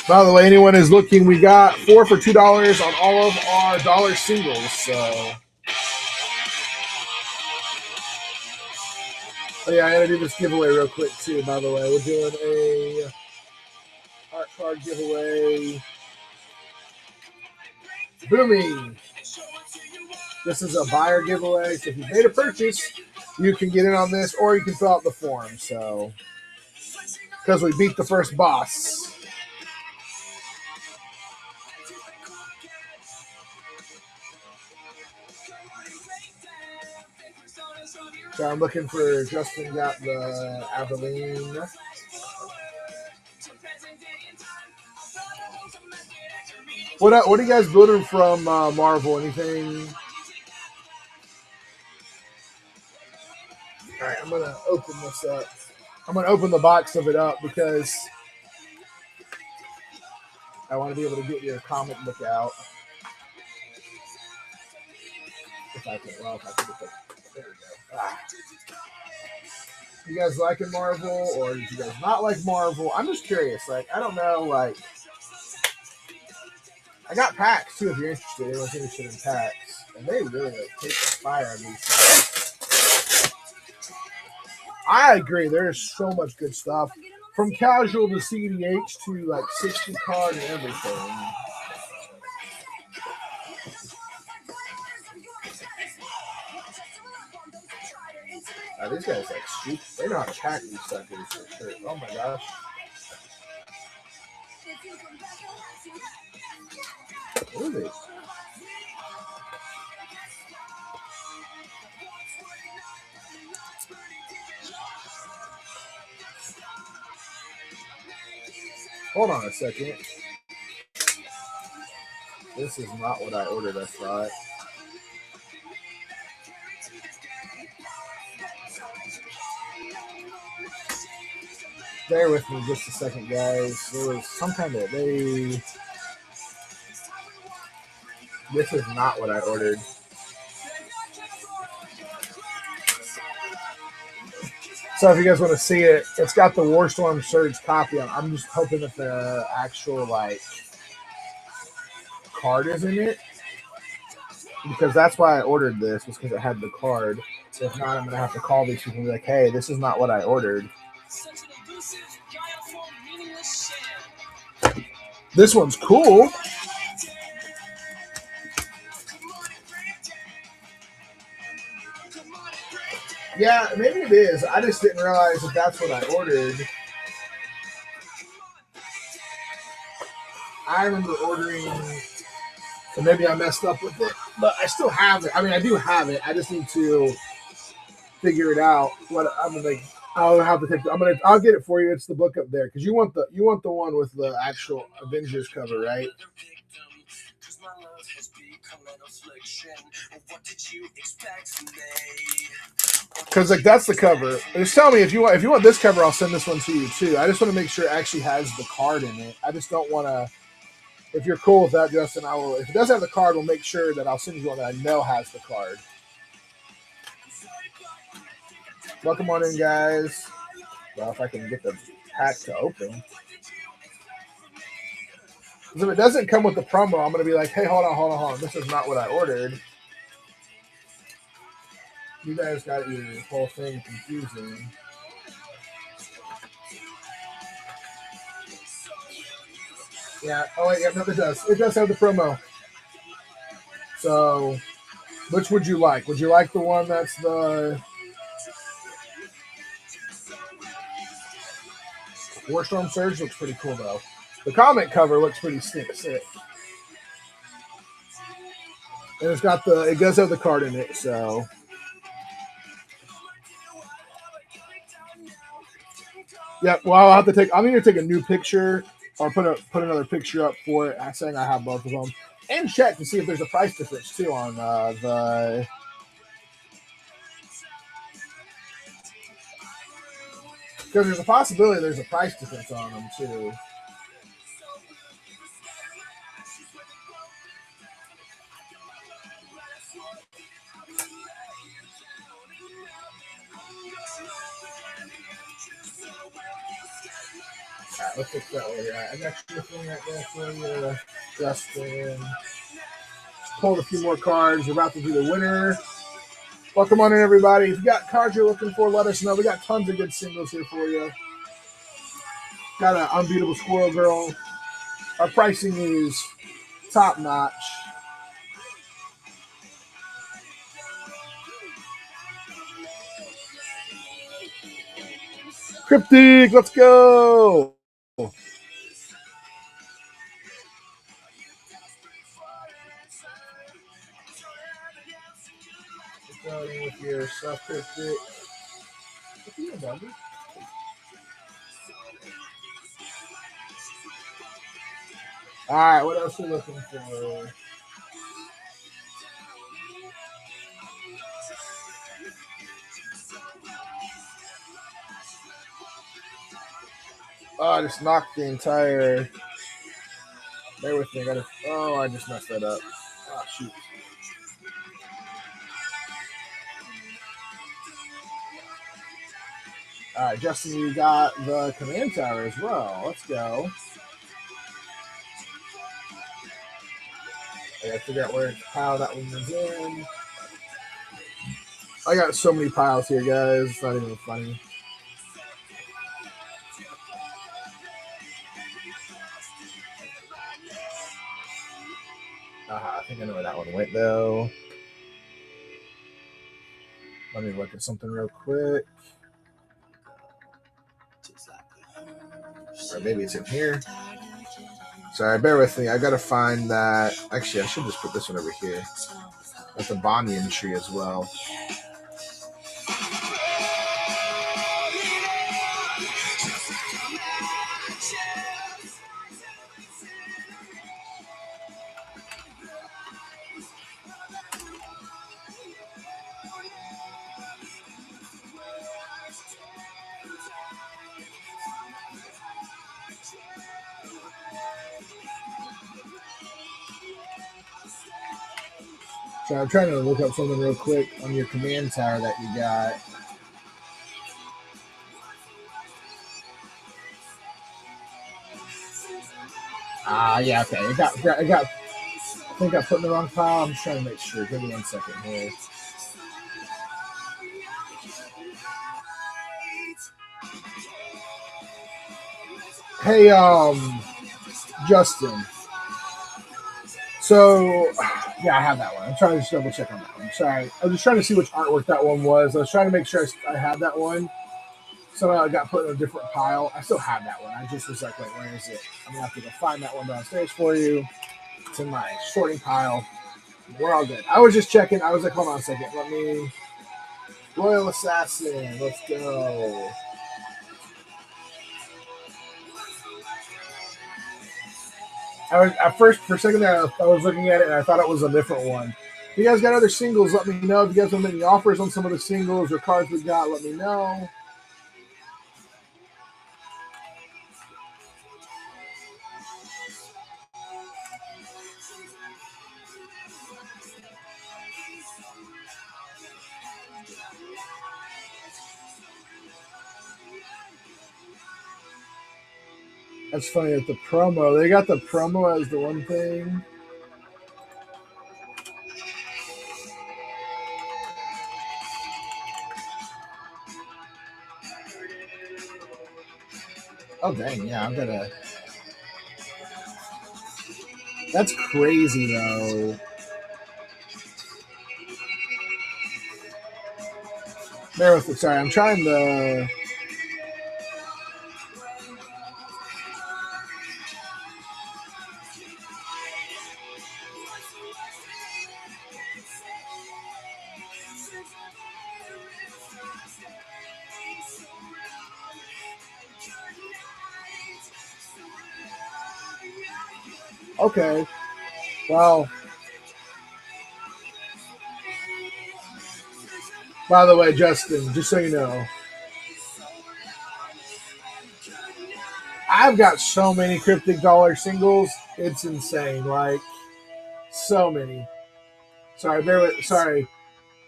By the way, anyone is looking, we got 4 for $2 on all of our dollar singles. So, yeah, I gotta do this giveaway real quick too. By the way, we're doing a art card giveaway. Booming. This is a buyer giveaway, so if you made a purchase, you can get in on this, or you can fill out the form. So, because we beat the first boss. So I'm looking for Justin got the Abilene. What are you guys building from Marvel? Anything? All right, I'm gonna open this up. I'm gonna open the box of it up because I want to be able to get your comic book out. If I can, well, if I can get the, there we go. You guys liking Marvel, or do you guys not like Marvel? I'm just curious. Like, I don't know. Like, I got packs too. If you're interested, anyone's interested in packs, and they really take the fire on these things. I agree. There is so much good stuff, from casual to CDH to like 60 card and everything. These guys like stupid. They know how to attack these suckers for sure. Oh my gosh. What are they? Hold on a second. This is not what I ordered, I thought. Bear with me just a second, guys. There was some kind of This is not what I ordered. So if you guys want to see it, it's got the Warstorm Surge copy on. I'm just hoping that the actual like card is in it, because that's why I ordered this, was because it had the card. If not, I'm gonna have to call these people and be like, "Hey, this is not what I ordered." This one's cool. Yeah, maybe it is. I just didn't realize that that's what I ordered. I remember ordering, so maybe I messed up with it, but I still have it. I mean, I do have it. I just need to figure it out. What I'm like, I'll have to take. I'll get it for you. It's the book up there, because you want the one with the actual Avengers cover, right? Because like that's the cover. Just tell me if you want this cover, I'll send this one to you too. I just want to make sure it actually has the card in it. I just don't want to. If you're cool with that, Justin, I will. If it does have the card, we'll make sure that I'll send you one that I know has the card. Welcome on in, guys. Well, if I can get the pack to open. Because if it doesn't come with the promo, I'm going to be like, hey, hold on. This is not what I ordered. You guys got your whole thing confusing. Yeah. Oh, wait. Yeah, no, it does. It does have the promo. So, which would you like? Would you like the one that's the Warstorm Surge? Looks pretty cool, though. The comic cover looks pretty sick. And it's got it does have the card in it, so. Yeah, well, I'll need to take a new picture or put another picture up for it saying I have both of them. And check to see if there's a price difference, too, on the. Because there's a possibility there's a price difference on them, too. All right, let's fix that one. Right. An extra thing right there for you, Justin. Pulled a few more cards. We're about to do the winner. Welcome on in, everybody. If you got cards you're looking for, let us know. We got tons of good singles here for you. Got an Unbeatable Squirrel Girl. Our pricing is top notch. Cryptic, let's go. Starting with your stuff, Cryptic. All right, what else are we looking for? Oh, I just knocked the entire. Bear with me. I just messed that up. Oh, shoot. All right, Justin, you got the command tower as well. Let's go. I gotta figure out where to pile that one is in. I got so many piles here, guys. It's not even funny. I think I know where that one went, though. Let me look at something real quick. Or maybe it's in here. Sorry, bear with me. I gotta find that. Actually, I should just put this one over here. That's a Banyan tree as well. So I'm trying to look up something real quick on your command tower that you got. Yeah, okay. I think I put in the wrong pile. I'm just trying to make sure. Give me 1 second here. Hey, Justin. So, yeah, I have that one. I'm trying to just double check on that one. Sorry. I was just trying to see which artwork that one was. I was trying to make sure I had that one. Somehow it got put in a different pile. I still have that one. I just was like, wait, where is it? I'm going to have to go find that one downstairs for you. It's in my sorting pile. We're all good. I was just checking. I was like, hold on a second. Let me. Royal Assassin. Let's go. I was at first for a second there. I was looking at it and I thought it was a different one. If you guys got other singles, let me know. If you guys want any offers on some of the singles or cards we got, let me know. That's funny that the promo, they got the promo as the one thing. Oh, dang. Yeah, I'm going to. That's crazy, though. Bear with me. Sorry, I'm trying to. Okay. Well. By the way, Justin, just so you know, I've got so many Cryptic Dollar singles. It's insane. Like, so many. Sorry, bear with. Sorry.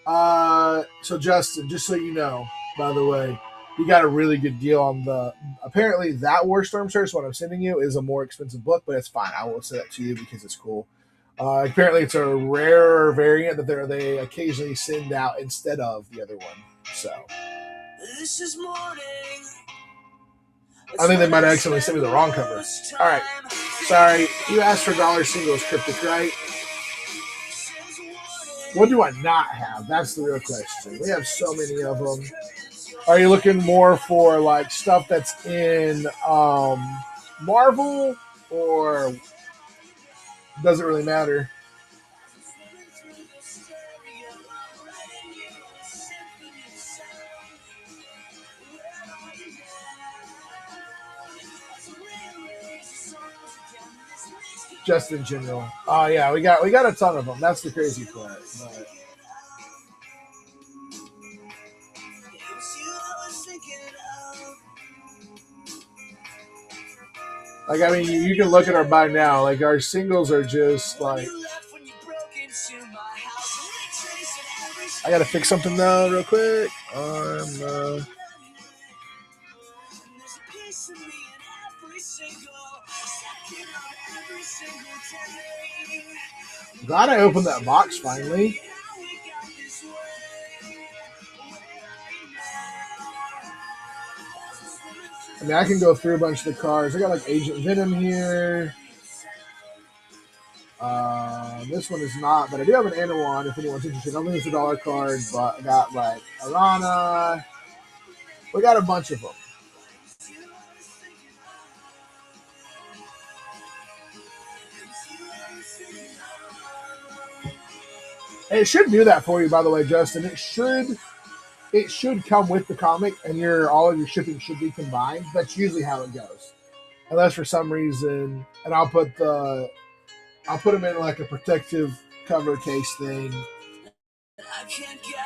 So Justin, just so you know, by the way, you got a really good deal on the. Apparently, that War Storm Search, what I'm sending you, is a more expensive book, but it's fine. I will send that to you because it's cool. Apparently, it's a rarer variant that they occasionally send out instead of the other one. So, this is morning. I think they might have accidentally sent me the wrong cover. All right, sorry. You asked for dollar singles, Cryptic, right? What do I not have? That's the real question. We have so many of them. Are you looking more for like stuff that's in Marvel, or does it really matter? Just in general. Oh yeah, we got a ton of them. That's the crazy part. But. Like, I mean, you can look at our buy now. Like, our singles are just like. I gotta fix something though, real quick. Glad I opened that box finally. I mean, I can go through a bunch of the cards. I got like Agent Venom here. This one is not, but I do have an Anawan if anyone's interested. I don't think it's a dollar card, but I got like Arana. We got a bunch of them. And it should do that for you, by the way, Justin. It should come with the comic, and all of your shipping should be combined. That's usually how it goes, unless for some reason. And I'll put them in like a protective cover case thing.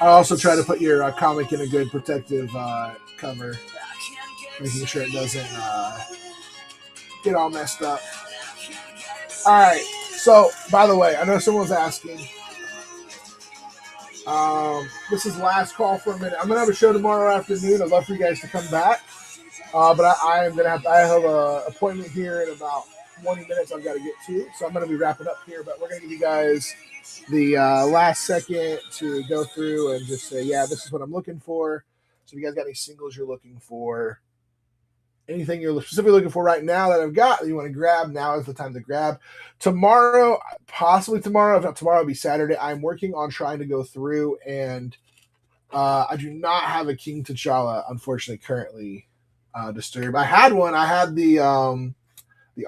I also try to put your comic in a good protective cover, making sure it doesn't get all messed up. All right. So, by the way, I know someone's asking. This is the last call for a minute. I'm gonna have a show tomorrow afternoon. I'd love for you guys to come back, but I have an appointment here in about 20 minutes I've got to get to. So I'm going to be wrapping up here, but we're going to give you guys the last second to go through and just say, yeah, this is what I'm looking for. So if you guys got any singles you're looking for, anything you're specifically looking for right now that I've got that you want to grab, now is the time to grab. Tomorrow, possibly tomorrow, if not tomorrow, it'll be Saturday. I'm working on trying to go through, and I do not have a King T'Challa, unfortunately, currently disturbed. I had one. I had the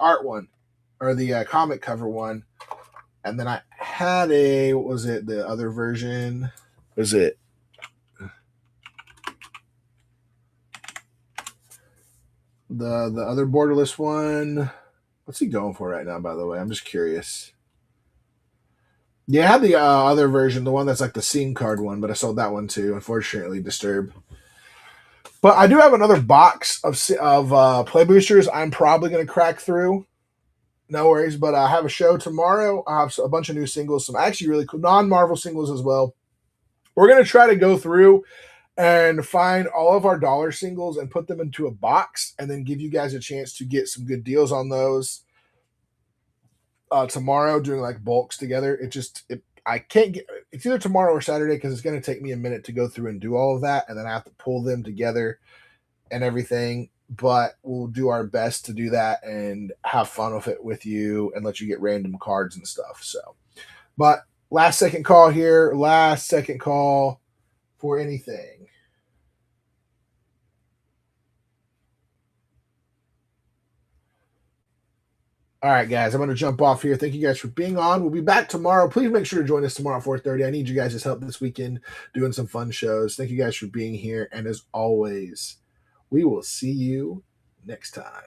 art one, or the comic cover one, and then I had a, what was it, the other version? Was it the other borderless one? What's he going for right now, by the way? I'm just curious. Yeah, I had the other version, the one that's like the scene card one, but I sold that one too, unfortunately, disturbed. But I do have another box of play boosters I'm probably going to crack through. No worries, but I have a show tomorrow. I have a bunch of new singles, some actually really cool non-Marvel singles as well. We're going to try to go through and find all of our dollar singles and put them into a box and then give you guys a chance to get some good deals on those tomorrow, doing like bulks together. I can't get, it's either tomorrow or Saturday because it's going to take me a minute to go through and do all of that, and then I have to pull them together and everything. But we'll do our best to do that and have fun with it with you and let you get random cards and stuff. So, but last second call here, last second call for anything. All right, guys, I'm going to jump off here. Thank you guys for being on. We'll be back tomorrow. Please make sure to join us tomorrow at 4:30. I need you guys' help this weekend doing some fun shows. Thank you guys for being here. And as always, we will see you next time.